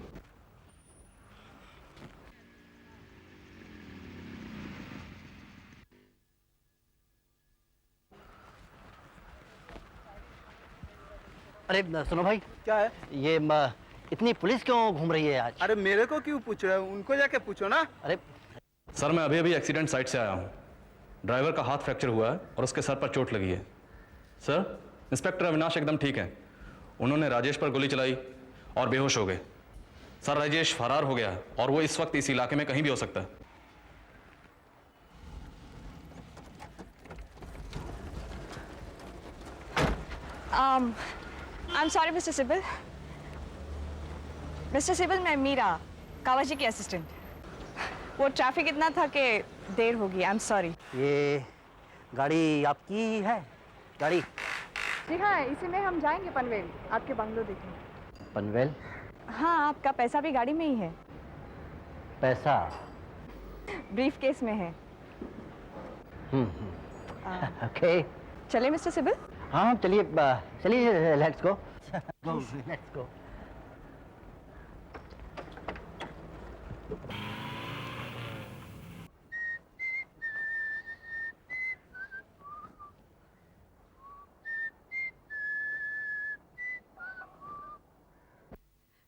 अरे सुनो भाई, क्या है ये? इतनी पुलिस क्यों घूम रही है आज? अरे मेरे को क्यों पूछ रहे हो, उनको जाके पूछो ना। अरे सर, मैं अभी एक्सीडेंट साइट से आया हूँ। ड्राइवर का हाथ फ्रैक्चर हुआ है और उसके सर पर चोट लगी है। सर, इंस्पेक्टर अविनाश एकदम ठीक है। उन्होंने राजेश पर गोली चलाई और बेहोश हो गए। सर राजेश फरार हो गया और वो इस वक्त इस इलाके में कहीं भी हो सकता है। I'm sorry, Mr. Sibyl. Mr. Sibyl, मैं मीरा, कावाजी की असिस्टेंट। वो ट्रैफिक इतना था कि देर होगी। I'm sorry. ये गाड़ी आपकी है? गाड़ी जी हाँ, इसी में हम जाएंगे पनवेल, आपके बंगलो देखें। पनवेल? हाँ, आपका पैसा भी गाड़ी में ही है। पैसा ब्रीफ केस में है। ओके। चले मिस्टर सिबिल? हाँ चलिए चलिए, let's go let's go.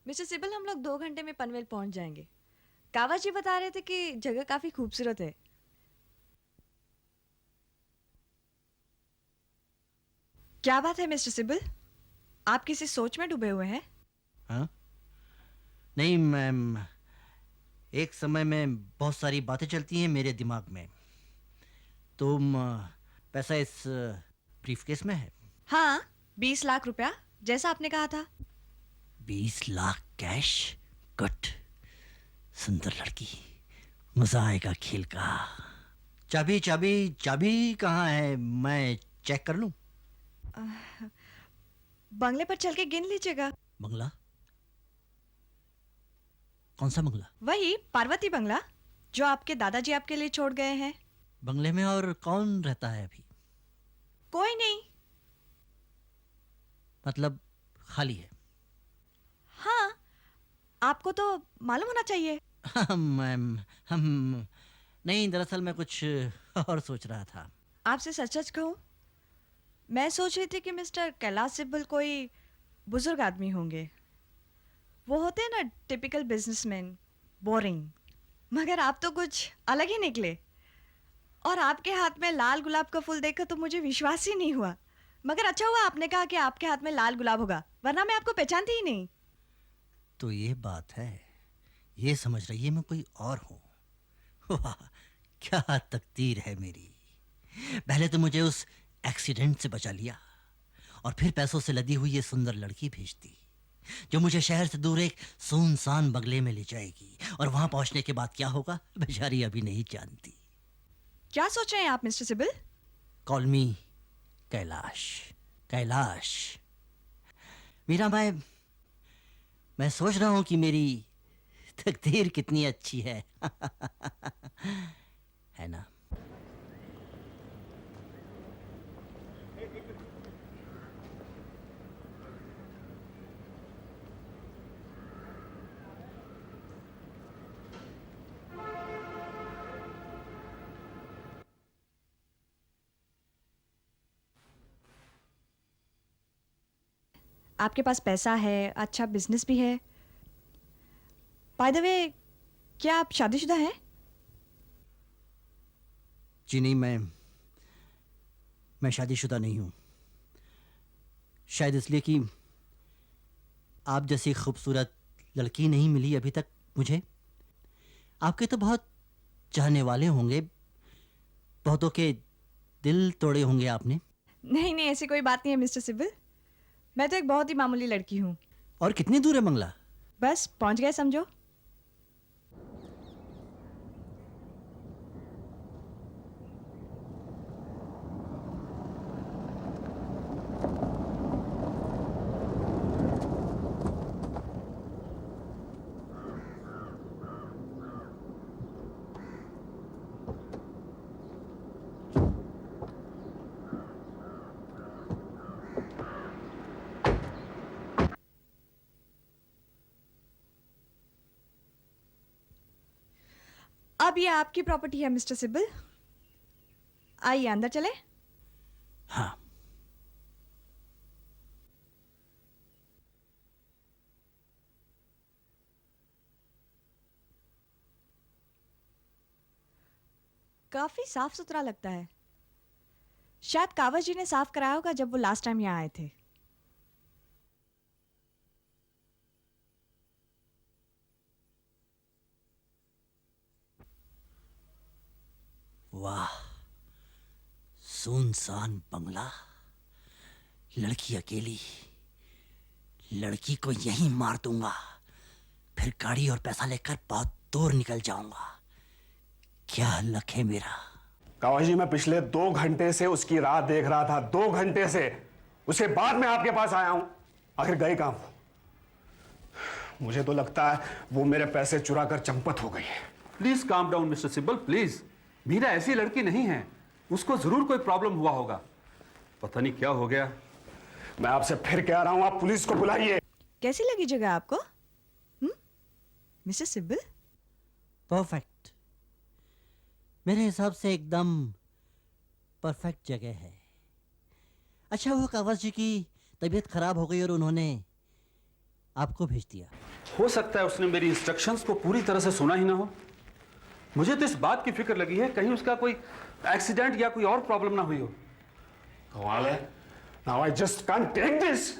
Mister CIBIL, हम लोग 2 घंटे में पनवेल पहुंच जाएंगे। कावा जी बता रहे थे कि जगह काफी खूबसूरत है। क्या बात है मिस्टर सिबिल, आप किसी सोच में डूबे हुए हैं? हाँ? नहीं मैम, एक समय में बहुत सारी बातें चलती हैं मेरे दिमाग में। तुम पैसा इस ब्रीफकेस में है? हाँ, 20 लाख रुपया, जैसा आपने कहा था। 20 लाख कैश? गुड, सुंदर लड़की, मजा आएगा खेल का। चाबी चाबी चाबी कहाँ है, मैं चेक कर लूं? बंगले पर चल के गिन लीजिएगा। बंगला? कौन सा बंगला? वही पार्वती बंगला जो आपके दादाजी आपके लिए छोड़ गए हैं। बंगले में और कौन रहता है अभी? कोई नहीं। मतलब खाली है? हाँ, आपको तो मालूम होना चाहिए। मैम, हम नहीं, दरअसल मैं कुछ और सोच रहा था। आपसे सच सच कहूं, मैं सोच रही थी कि मिस्टर कैलाश सिब्बल कोई बुजुर्ग आदमी होंगे। वो होते हैं ना टिपिकल बिजनेसमैन, बोरिंग। मगर आप तो कुछ अलग ही निकले। और आपके हाथ में लाल गुलाब का फूल देखकर तो मुझे विश्वास ही नहीं हुआ। मगर अच्छा हुआ आपने कहा कि आपके हाथ में लाल गुलाब होगा, वरना मैं आपको पहचानती ही नहीं। तो ये बात है, ये समझ रही है मैं कोई और हूँ। वाह, क्या तकदीर है मेरी। पहले तो मुझे उस एक्सीडेंट से बचा लिया और फिर पैसों से लदी हुई ये सुंदर लड़की भेज दी, जो मुझे शहर से दूर एक सुनसान बंगले में ले जाएगी। और वहां पहुंचने के बाद क्या होगा, बेचारी अभी नहीं जानती। क्या सोच रहे हैं आप mister Sibal? Call me Kailash. Kailash. Meera, मैं सोच रहा हूं कि मेरी तकदीर कितनी अच्छी है। है ना? आपके पास पैसा है, अच्छा बिजनेस भी है। बाय द वे, क्या आप शादीशुदा हैं? जी नहीं, मैं शादीशुदा नहीं हूं। शायद इसलिए कि आप जैसी खूबसूरत लड़की नहीं मिली अभी तक मुझे। आपके तो बहुत चाहने वाले होंगे, बहुतों के दिल तोड़े होंगे आपने। नहीं नहीं, ऐसी कोई बात नहीं है मिस्टर सिबिल। मैं तो एक बहुत ही मामूली लड़की हूँ। और कितनी दूर है बंगला? बस पहुंच गए समझो। अब ये आपकी प्रॉपर्टी है मिस्टर सिबिल। आइए अंदर चले। हाँ। काफी साफ सुथरा लगता है। शायद कावस जी ने साफ कराया होगा जब वो लास्ट टाइम यहाँ आए थे। वाह, सुनसान बंगला, लड़की अकेली, लड़की को यहीं मार दूंगा, फिर गाड़ी और पैसा लेकर बहुत दूर निकल जाऊंगा। क्या लक है मेरा। कावस जी, मैं पिछले 2 घंटे से उसकी राह देख रहा था, 2 घंटे से। उसके बाद मैं आपके पास आया हूं। आखिर गए कहां वो? मुझे तो लगता है वो मेरे पैसे चुरा कर चंपत हो गई है। Please calm down mister Sibal, please. Meera ऐसी लड़की नहीं है, उसको जरूर कोई प्रॉब्लम हुआ होगा, पता नहीं क्या हो गया। मैं आपसे फिर कह रहा हूं, आप पुलिस को बुलाइए। कैसी लगी जगह आपको मिस्टर सिब्बल? परफेक्ट, मेरे हिसाब से एकदम परफेक्ट जगह है। अच्छा, वो कावस जी की तबीयत खराब हो गई और उन्होंने आपको भेज दिया। हो सकता है उसने मेरी इंस्ट्रक्शंस को पूरी तरह से सुना ही ना हो। मुझे तो इस बात की फिक्र लगी है कहीं उसका कोई एक्सीडेंट या कोई और प्रॉब्लम ना हुई हो। कमाल है। Now I just can't take this.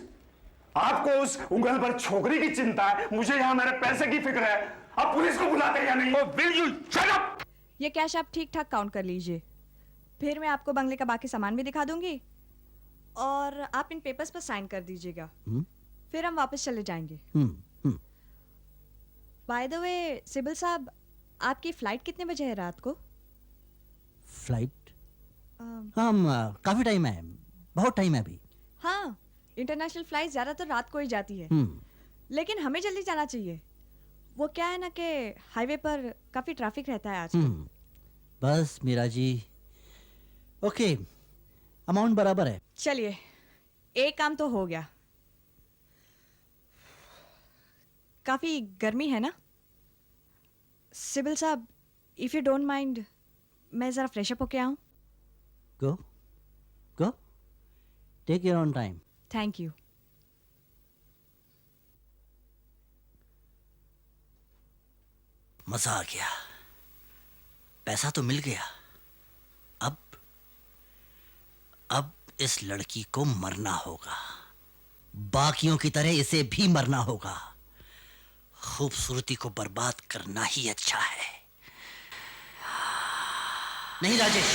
आपको उस उंगल पर छोकरी की चिंता है, मुझे यहां मेरे पैसे की फिक्र है। आप पुलिस को बुलाते या नहीं? Will you shut up? ये कैश आप ठीक ठाक काउंट कर लीजिए, फिर मैं आपको बंगले का बाकी सामान भी दिखा दूंगी और आप इन पेपर्स पर साइन कर दीजिएगा। फिर हम वापस चले जाएंगे। बाय द वे सिबिल साहब, आपकी फ्लाइट कितने बजे है रात को? फ्लाइट? काफी टाइम है, बहुत टाइम है अभी। हाँ, इंटरनेशनल फ्लाइट ज्यादातर रात को ही जाती है, लेकिन हमें जल्दी जाना चाहिए। वो क्या है ना कि हाईवे पर काफी ट्रैफिक रहता है आजकल। बस मीरा जी, ओके, अमाउंट बराबर है। चलिए, एक काम तो हो गया। काफी गर्मी है ना सिबिल साहब? इफ यू डोंट माइंड, मैं जरा फ्रेश अप होके आऊं? Go go, take your own time. Thank you. मजा आ गया, पैसा तो मिल गया। अब इस लड़की को मरना होगा, बाकियों की तरह इसे भी मरना होगा। खूबसूरती को बर्बाद करना ही अच्छा है। नहीं राजेश,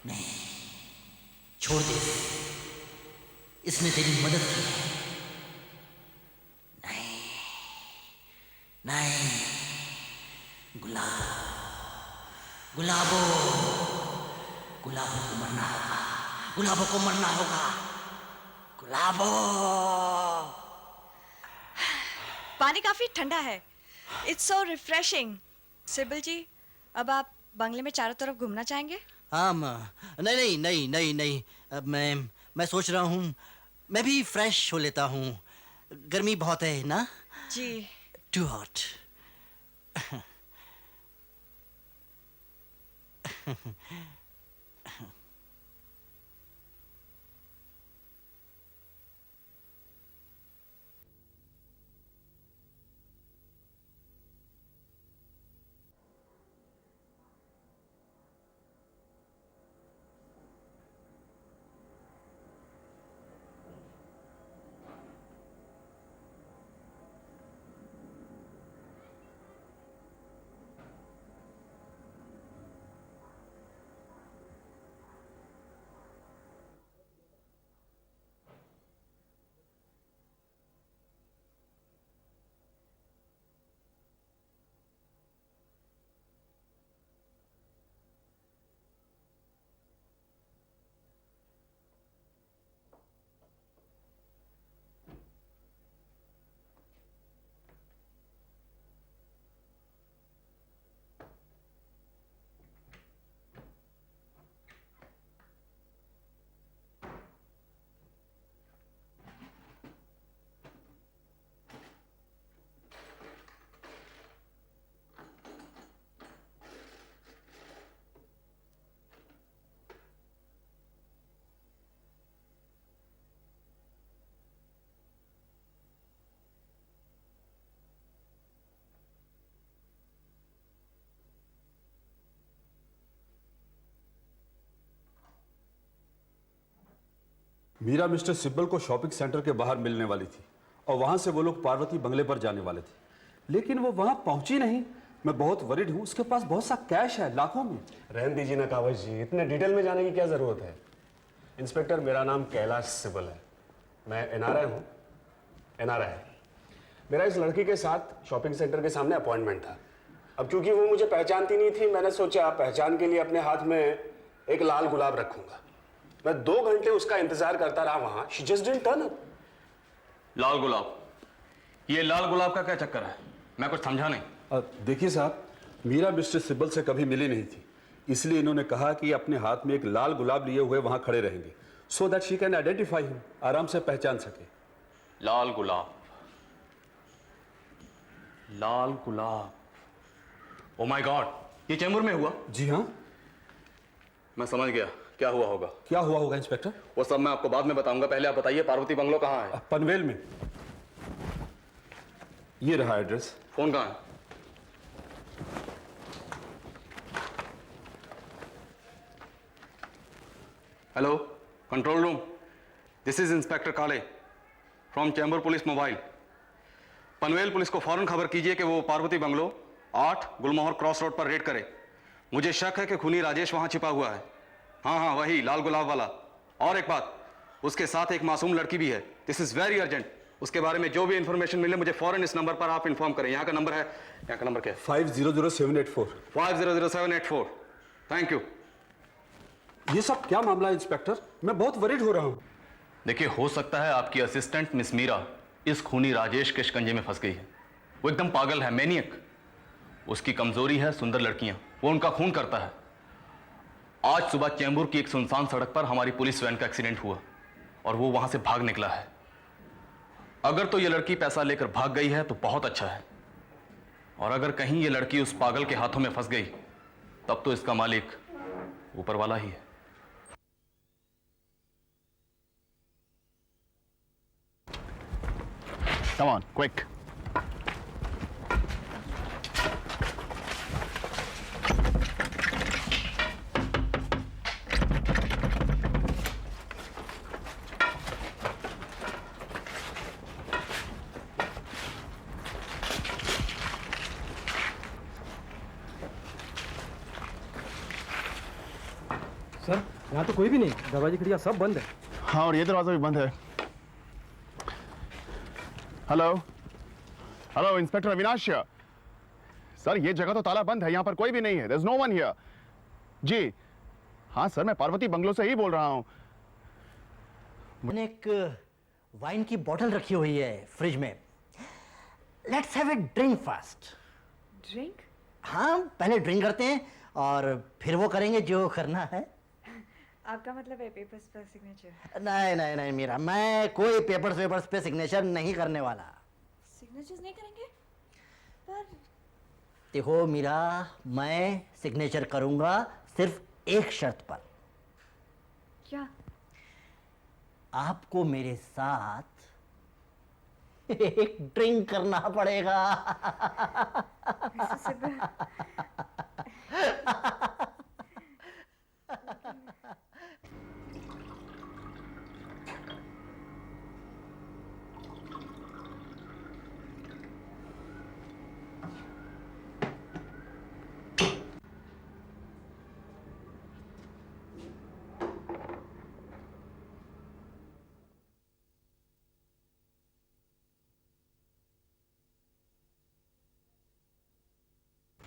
नहीं, छोड़ दे, इसने तेरी मदद की है। नहीं नहीं, गुलाबो को मरना होगा, गुलाबो को मरना होगा, गुलाबो। पानी काफी ठंडा है, इट्स सो रिफ्रेशिंग। सिबिल जी, अब आप बंगले में चारों तरफ घूमना चाहेंगे? नहीं नहीं नहीं नहीं नहीं, अब मैं सोच रहा हूँ मैं भी फ्रेश हो लेता हूँ। गर्मी बहुत है ना जी। Too hot. Meera mister Sibbal को शॉपिंग सेंटर के बाहर मिलने वाली थी और वहां से वो लोग पार्वती बंगले पर जाने वाले थे, लेकिन वो वहां पहुंची नहीं। मैं बहुत वरीड हूं, उसके पास बहुत सा कैश है, लाखों में। रहने दीजिए ना कावज जी, इतने डिटेल में जाने की क्या जरूरत है। इंस्पेक्टर, मेरा नाम कैलाश सिब्बल है, मैं एनआरआई हूँ। एनआरआई, मेरा इस लड़की के साथ शॉपिंग सेंटर के सामने अपॉइंटमेंट था। अब क्योंकि वो मुझे पहचानती नहीं थी, मैंने सोचा पहचान के लिए अपने हाथ में एक लाल गुलाब रखूंगा। मैं 2 घंटे उसका इंतजार करता रहा वहां। She just didn't turn up. लाल गुलाब, ये लाल गुलाब का क्या चक्कर है? मैं कुछ समझा नहीं। देखिए साहब, मीरा मिस्टर सिब्बल से कभी मिली नहीं थी, इसलिए इन्होंने कहा कि अपने हाथ में एक लाल गुलाब लिए हुए वहां खड़े रहेंगे, so that she can identify him, आराम से पहचान सके। लाल गुलाब, लाल गुलाब, ओ माय गॉड, ये चेंबूर में हुआ? जी हाँ। मैं समझ गया क्या हुआ होगा। क्या हुआ होगा इंस्पेक्टर? वो सब मैं आपको बाद में बताऊंगा, पहले आप बताइए पार्वती बंगलो कहाँ है? पनवेल में। ये रहा एड्रेस। फोन कहाँ है? Hello, control room, this is inspector Kale from Chembur police mobile. Panvel police को फौरन खबर कीजिए कि वो Parvati bungalow 8 Gulmohar cross road पर रेड करे। मुझे शक है कि खूनी राजेश वहां छिपा हुआ है। हाँ, वही लाल गुलाब वाला। और एक बात, उसके साथ एक मासूम लड़की भी है। This is very urgent. उसके बारे में जो भी इंफॉर्मेशन मिले मुझे फौरन इस नंबर पर आप इन्फॉर्म करें। यहाँ का नंबर है, यहाँ का नंबर क्या है? 500784। 500784। Thank you. ये सब क्या मामला है इंस्पेक्टर? मैं बहुत वरीड हो रहा हूँ। देखिए, हो सकता है आपकी असिस्टेंट मिस मीरा इस खूनी राजेश के शिकंजे में फंस गई है। वो एकदम पागल है, मैनियक। उसकी कमजोरी है सुंदर लड़कियां, वो उनका खून करता है। आज सुबह चैम्बूर की एक सुनसान सड़क पर हमारी पुलिस वैन का एक्सीडेंट हुआ और वो वहां से भाग निकला है। अगर तो ये लड़की पैसा लेकर भाग गई है तो बहुत अच्छा है, और अगर कहीं ये लड़की उस पागल के हाथों में फंस गई तब तो इसका मालिक ऊपर वाला ही है। Come on, quick. सर, यहाँ तो कोई भी नहीं, दरवाजे खिड़कियाँ सब बंद है। हाँ, और ये दरवाजा भी बंद है। Hello hello, inspector Avinash. Sir, ये जगह तो ताला बंद है, यहाँ पर कोई भी नहीं है। There's no one here। जी हाँ सर, मैं पार्वती बंगलो से ही बोल रहा हूँ। मैंने एक वाइन की बोतल रखी हुई है फ्रिज में। Let's have a drink first. Drink? हाँ, पहले ड्रिंक करते हैं और फिर वो करेंगे जो करना है। आपका मतलब है पेपर्स पर सिग्नेचर? नहीं मीरा, मैं कोई पेपर्स पे सिग्नेचर नहीं करने वाला। सिग्नेचर्स नहीं करेंगे? पर देखो मीरा, मैं सिग्नेचर करूंगा सिर्फ एक शर्त पर। क्या? आपको मेरे साथ एक ड्रिंक करना पड़ेगा।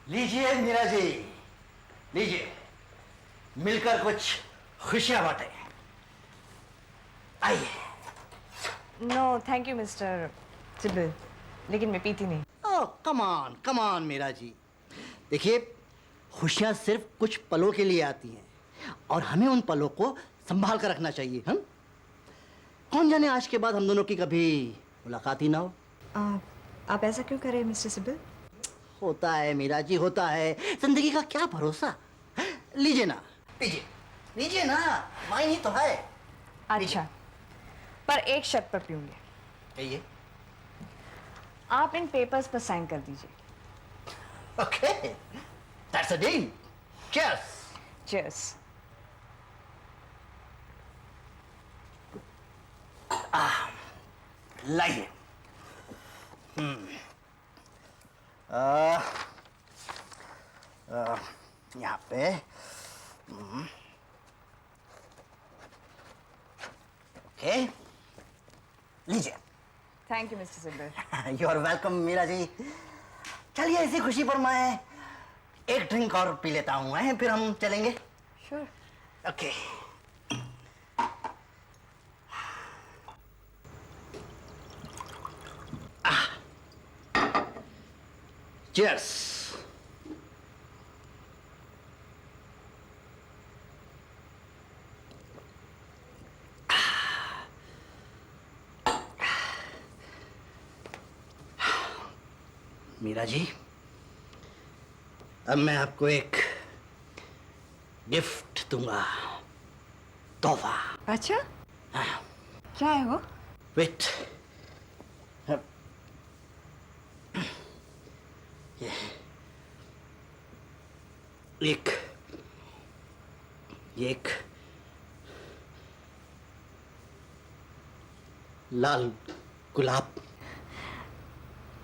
लीजिए मीरा जी, लीजिए, मिलकर कुछ खुशियां बांटे। आइए। No thank you mister Sibal, लेकिन मैं पीती नहीं। Oh come on Meera ji. देखिए, खुशियां सिर्फ कुछ पलों के लिए आती हैं और हमें उन पलों को संभाल कर रखना चाहिए। हम कौन जाने आज के बाद हम दोनों की कभी मुलाकात ही ना हो। आप ऐसा क्यों करें मिस्टर सिब्बल? होता है मीरा जी, होता है। जिंदगी का क्या भरोसा। लीजिए ना, लीजिए ना, वाइन ही तो है। अच्छा, पर एक शर्त पर पीऊंगी। कहिए। आप इन पेपर्स पर साइन कर दीजिए। Okay, that's a deal. Cheers. Cheers. लाइए। यहाँ पे ओके, लीजिए। Thank you mister Sibbal. You are welcome Meera ji. चलिए इसी खुशी पर मैं एक ड्रिंक और पी लेता हूँ, फिर हम चलेंगे। Sure. Okay. Cheers. Meera ji, अब मैं आपको एक गिफ्ट दूंगा, तोहफा। अच्छा, क्या है वो? वेट, एक लाल गुलाब।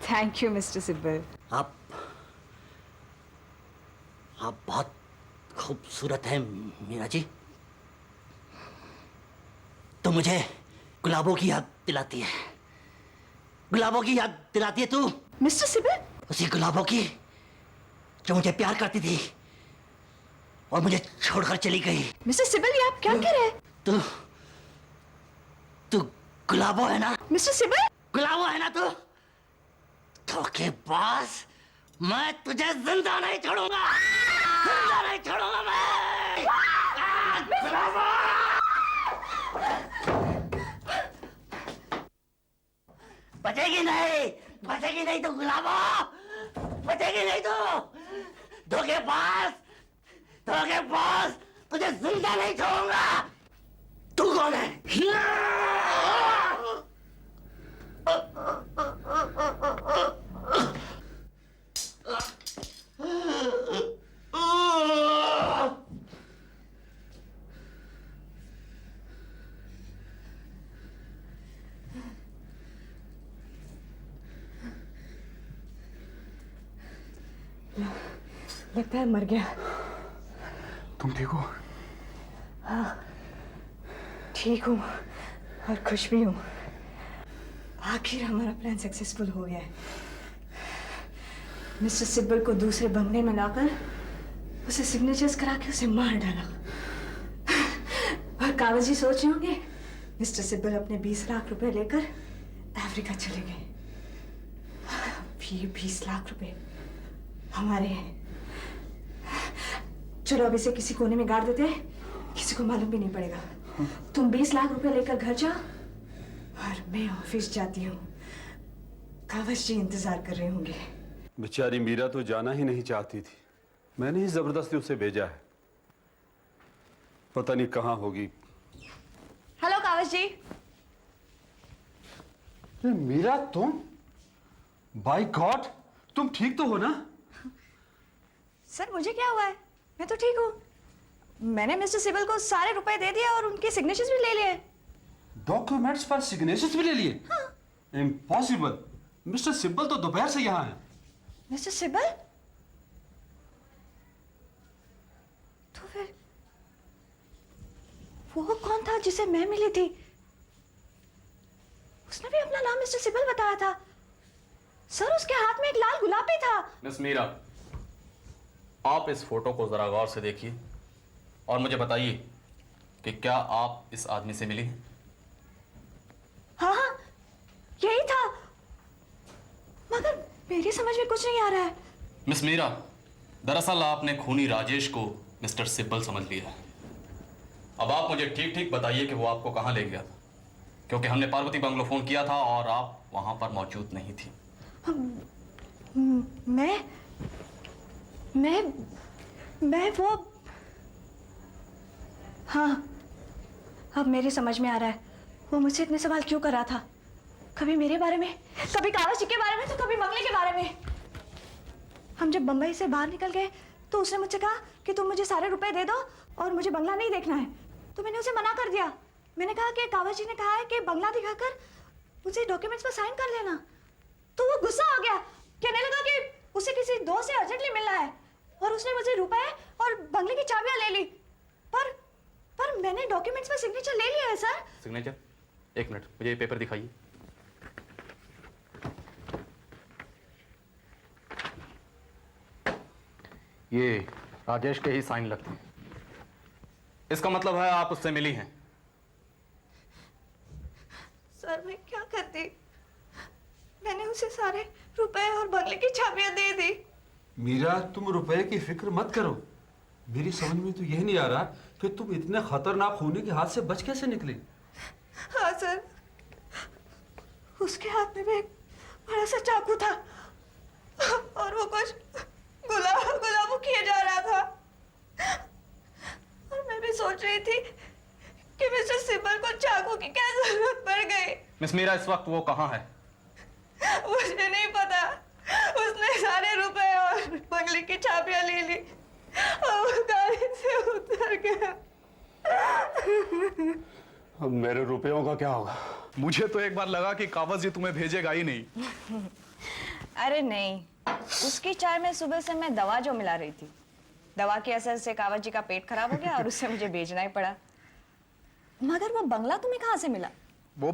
Thank you mister Sibbal. आप बहुत खूबसूरत हैं मीरा जी। तो मुझे गुलाबों की याद दिलाती है, गुलाबों की याद दिलाती है तू। मिस्टर सिब्बल? उसी गुलाबों की जो मुझे प्यार करती थी और मुझे छोड़कर चली गई। मिस्टर सिब्बल, ये आप क्या कह रहे हैं? तू गुलाबो है ना? मिस्टर सिब्बल? गुलाबो है ना तू? धोखेबाज, मैं तुझे जिंदा नहीं छोड़ूंगा, जिंदा नहीं छोड़ूंगा मैं। गुलाबो! बचेगी नहीं तू गुलाबो, बचेगी नहीं तू। धोखेबाज, तुझे जिंदा नहीं छोड़ूंगा। तू कौन है? लगता है मर गया। तुम ठीक हो? हाँ, ठीक हूँ और खुश भी हूँ। आखिर हमारा प्लान सक्सेसफुल हो गया है। मिस्टर सिब्बल को दूसरे बंगले में लाकर उसे सिग्नेचर्स करा के उसे मार डाला। और कावज जी सोच रहे होंगे मिस्टर सिब्बल अपने 20 लाख रुपए लेकर अफ्रीका चले गए। ये 20 लाख रुपए हमारे हैं। चलो अब इसे किसी कोने में गाड़ देते हैं, किसी को मालूम भी नहीं पड़ेगा। तुम 20 लाख रुपए लेकर घर जाओ और मैं ऑफिस जाती हूँ। कावज जी इंतजार कर रहे होंगे। बेचारी मीरा तो जाना ही नहीं चाहती थी, मैंने ही जबरदस्ती उसे भेजा है। पता नहीं कहाँ होगी। हेलो कावज जी। मीरा, तुम? बाय गॉड, तुम ठीक तो हो ना? सर मुझे क्या हुआ है, मैं तो ठीक हूँ। मैंने मिस्टर सिब्बल को सारे रुपए दे दिए और उनके सिग्नेचर्स भी ले लिए। डॉक्यूमेंट्स पर सिग्नेचर्स भी ले लिए? हाँ। इम्पॉसिबल, मिस्टर सिब्बल तो दोपहर से यहाँ है। मिस्टर सिब्बल? तो फिर वो कौन था जिसे मैं मिली थी? उसने भी अपना नाम मिस्टर सिब्बल बताया था। सर उसके हाथ में एक लाल गुलाब भी था। मिस मीरा, आप इस फोटो को जरा गौर से देखिए और मुझे बताइए कि क्या आप इस आदमी से मिली? हाँ हाँ, यही था, मगर मेरी समझ में कुछ नहीं आ रहा है। मिस मीरा, दरअसल आपने खूनी राजेश को मिस्टर सिब्बल समझ लिया। अब आप मुझे ठीक ठीक बताइए कि वो आपको कहाँ ले गया था, क्योंकि हमने पार्वती बंगलो फोन किया था और आप वहां पर मौजूद नहीं थी। मैं वो, हाँ अब मेरी समझ में आ रहा है वो मुझसे इतने सवाल क्यों कर रहा था। कभी मेरे बारे में, कभी कावज जी के बारे में, तो कभी बंगले के बारे में। हम जब बंबई से बाहर निकल गए तो उसने मुझसे कहा कि तुम मुझे सारे रुपए दे दो और मुझे बंगला नहीं देखना है। तो मैंने उसे मना कर दिया। मैंने कहा कि कावज जी ने कहा है कि बंगला दिखाकर मुझे डॉक्यूमेंट्स पर साइन कर लेना। तो वो गुस्सा हो गया, कहने लगा कि उसे किसी दोस्त से अर्जेंटली मिलना है और उसने मुझे रुपए और बंगले की चाबियां ले ली। पर मैंने डॉक्यूमेंट्स पर सिग्नेचर ले लिया है सर। सिग्नेचर? एक मिनट, मुझे ये पेपर दिखाइए। ये राजेश के ही साइन लगते हैं। इसका मतलब है आप उससे मिली हैं। सर मैं क्या करती, मैंने उसे सारे रुपए और बंगले की चाबियां दे दी। मीरा, तुम रुपए की फिक्र मत करो। मेरी समझ में तो यह नहीं आ रहा कि तुम इतने खतरनाक खूनी के हाथ से बच कैसे निकली। हाँ सर, उसके हाथ में भी एक बड़ा सा चाकू था और वो कुछ गुलाबो किया जा रहा था और मैं भी सोच रही थी कि मिस्टर सिब्बल को चाकू की क्या जरूरत पड़ गई। मिस मीरा, इस वक्त वो कहाँ है? मुझे नहीं पता, उसने सारे रुपए और बंगले की चाबियां ले ली और वो गाड़ी से उतर गया। अब मेरे रुपयों का क्या होगा? मुझे तो एक बार लगा कि कावज जी तुम्हें भेजेगा ही नहीं। अरे नहीं, उसकी चाय में सुबह से मैं दवा जो मिला रही थी, दवा के असर से कावज जी का पेट खराब हो गया और उससे मुझे भेजना ही पड़ा। मगर वो बंगला तुम्हें कहाँ से मिला? वो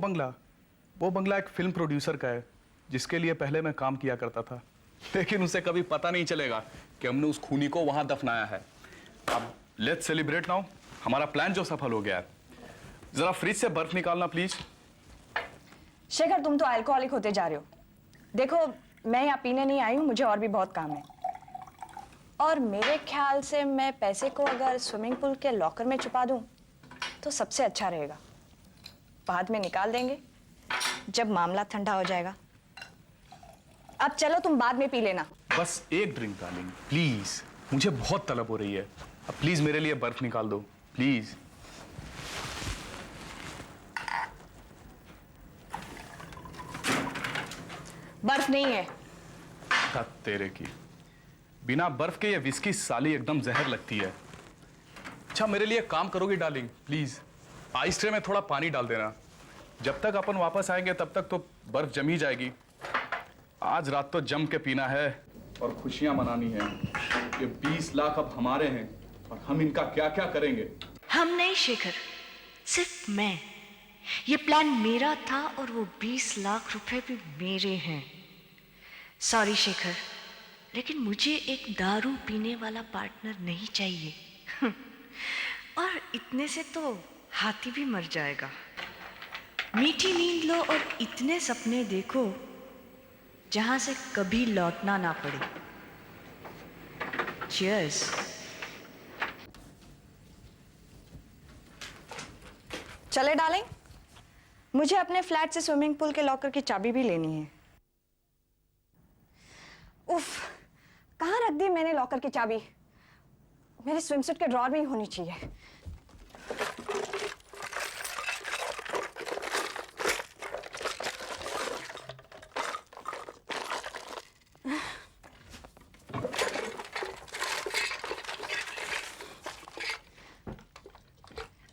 बंगला एक फिल्म प्रोड्यूसर का है जिसके लिए पहले मैं काम किया करता था, लेकिन उसे कभी पता नहीं चलेगा कि हमने उस खूनी को वहां दफनाया है। अब लेट्स सेलिब्रेट नाउ, हमारा प्लान जो सफल हो गया है। जरा फ्रिज से बर्फ निकालना प्लीज। शेखर, तुम तो अल्कोहलिक होते जा रहे हो। देखो, मैं यहाँ पीने नहीं आई हूँ, मुझे और भी बहुत काम है। और मेरे ख्याल से मैं पैसे को अगर स्विमिंग पूल के लॉकर में छुपा दूँ तो सबसे अच्छा रहेगा। बाद में निकाल देंगे जब मामला ठंडा हो जाएगा। अब चलो, तुम बाद में पी लेना। बस एक ड्रिंक डार्लिंग, प्लीज, मुझे बहुत तलब हो रही है। अब प्लीज मेरे लिए बर्फ निकाल दो, प्लीज। बर्फ नहीं है। तेरे की, बिना बर्फ के ये विस्की साली एकदम जहर लगती है। अच्छा, मेरे लिए काम करोगी डार्लिंग प्लीज? आइस ट्रे में थोड़ा पानी डाल देना। जब तक अपन वापस आएंगे तब तक तो बर्फ जम ही जाएगी। आज रात तो जम के पीना है और खुशियां मनानी है। ये 20 लाख अब हमारे हैं और हम इनका क्या क्या करेंगे। हम नहीं शेखर, सिर्फ मैं। ये प्लान मेरा था और वो 20 लाख रुपए भी मेरे हैं। सॉरी शेखर, लेकिन मुझे एक दारू पीने वाला पार्टनर नहीं चाहिए। और इतने से तो हाथी भी मर जाएगा। मीठी नींद लो और इतने सपने देखो जहां से कभी लौटना ना पड़े। Cheers। चले डार्लिंग, मुझे अपने फ्लैट से स्विमिंग पूल के लॉकर की चाबी भी लेनी है। उफ, कहाँ रख दी मैंने लॉकर की चाबी? मेरे स्विमसूट के ड्रॉर में ही होनी चाहिए।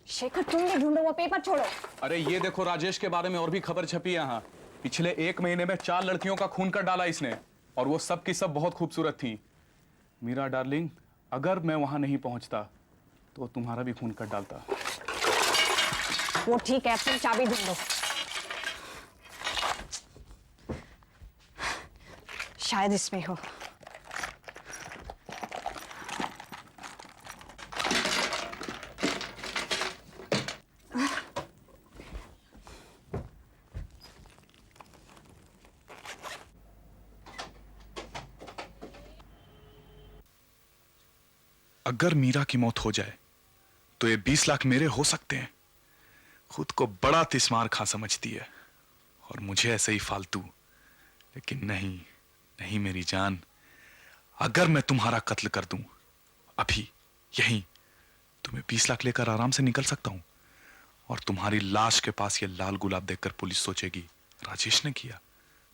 शेखर, तुम भी ढूंढो, वो पेपर छोड़ो। अरे ये देखो, राजेश के बारे में और भी खबर छपी यहाँ। पिछले 1 महीने में 4 लड़कियों का खून कर डाला इसने, और वो सब की सब बहुत खूबसूरत थी। मीरा डार्लिंग, अगर मैं वहां नहीं पहुंचता तो तुम्हारा भी खून कर डालता। वो ठीक है, अपनी चाबी ढूंढो। शायद इसमें हो। अगर मीरा की मौत हो जाए तो ये 20 लाख मेरे हो सकते हैं। खुद को बड़ा तिस्मार खां समझती है और मुझे ऐसे ही फालतू। लेकिन नहीं नहीं मेरी जान, अगर मैं तुम्हारा कत्ल कर दूं अभी यहीं, तो मैं 20 लाख लेकर आराम से निकल सकता हूं और तुम्हारी लाश के पास ये लाल गुलाब देखकर पुलिस सोचेगी राजेश ने किया।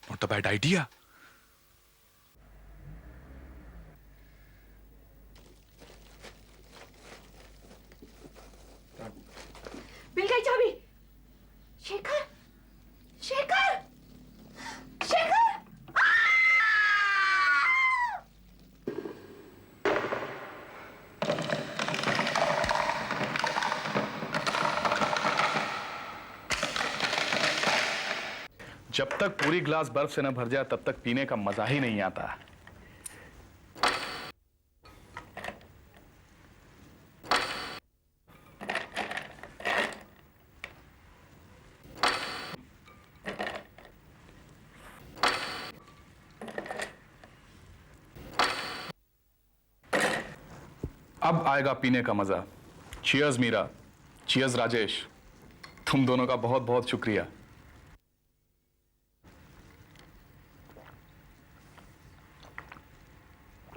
Not a bad idea. मिल गई चाबी। शेखर, शेखर! जब तक पूरी ग्लास बर्फ से न भर जाए तब तक पीने का मजा ही नहीं आता। अब आएगा पीने का मजा। चीयर्स मीरा, चीयर्स राजेश, तुम दोनों का बहुत बहुत शुक्रिया।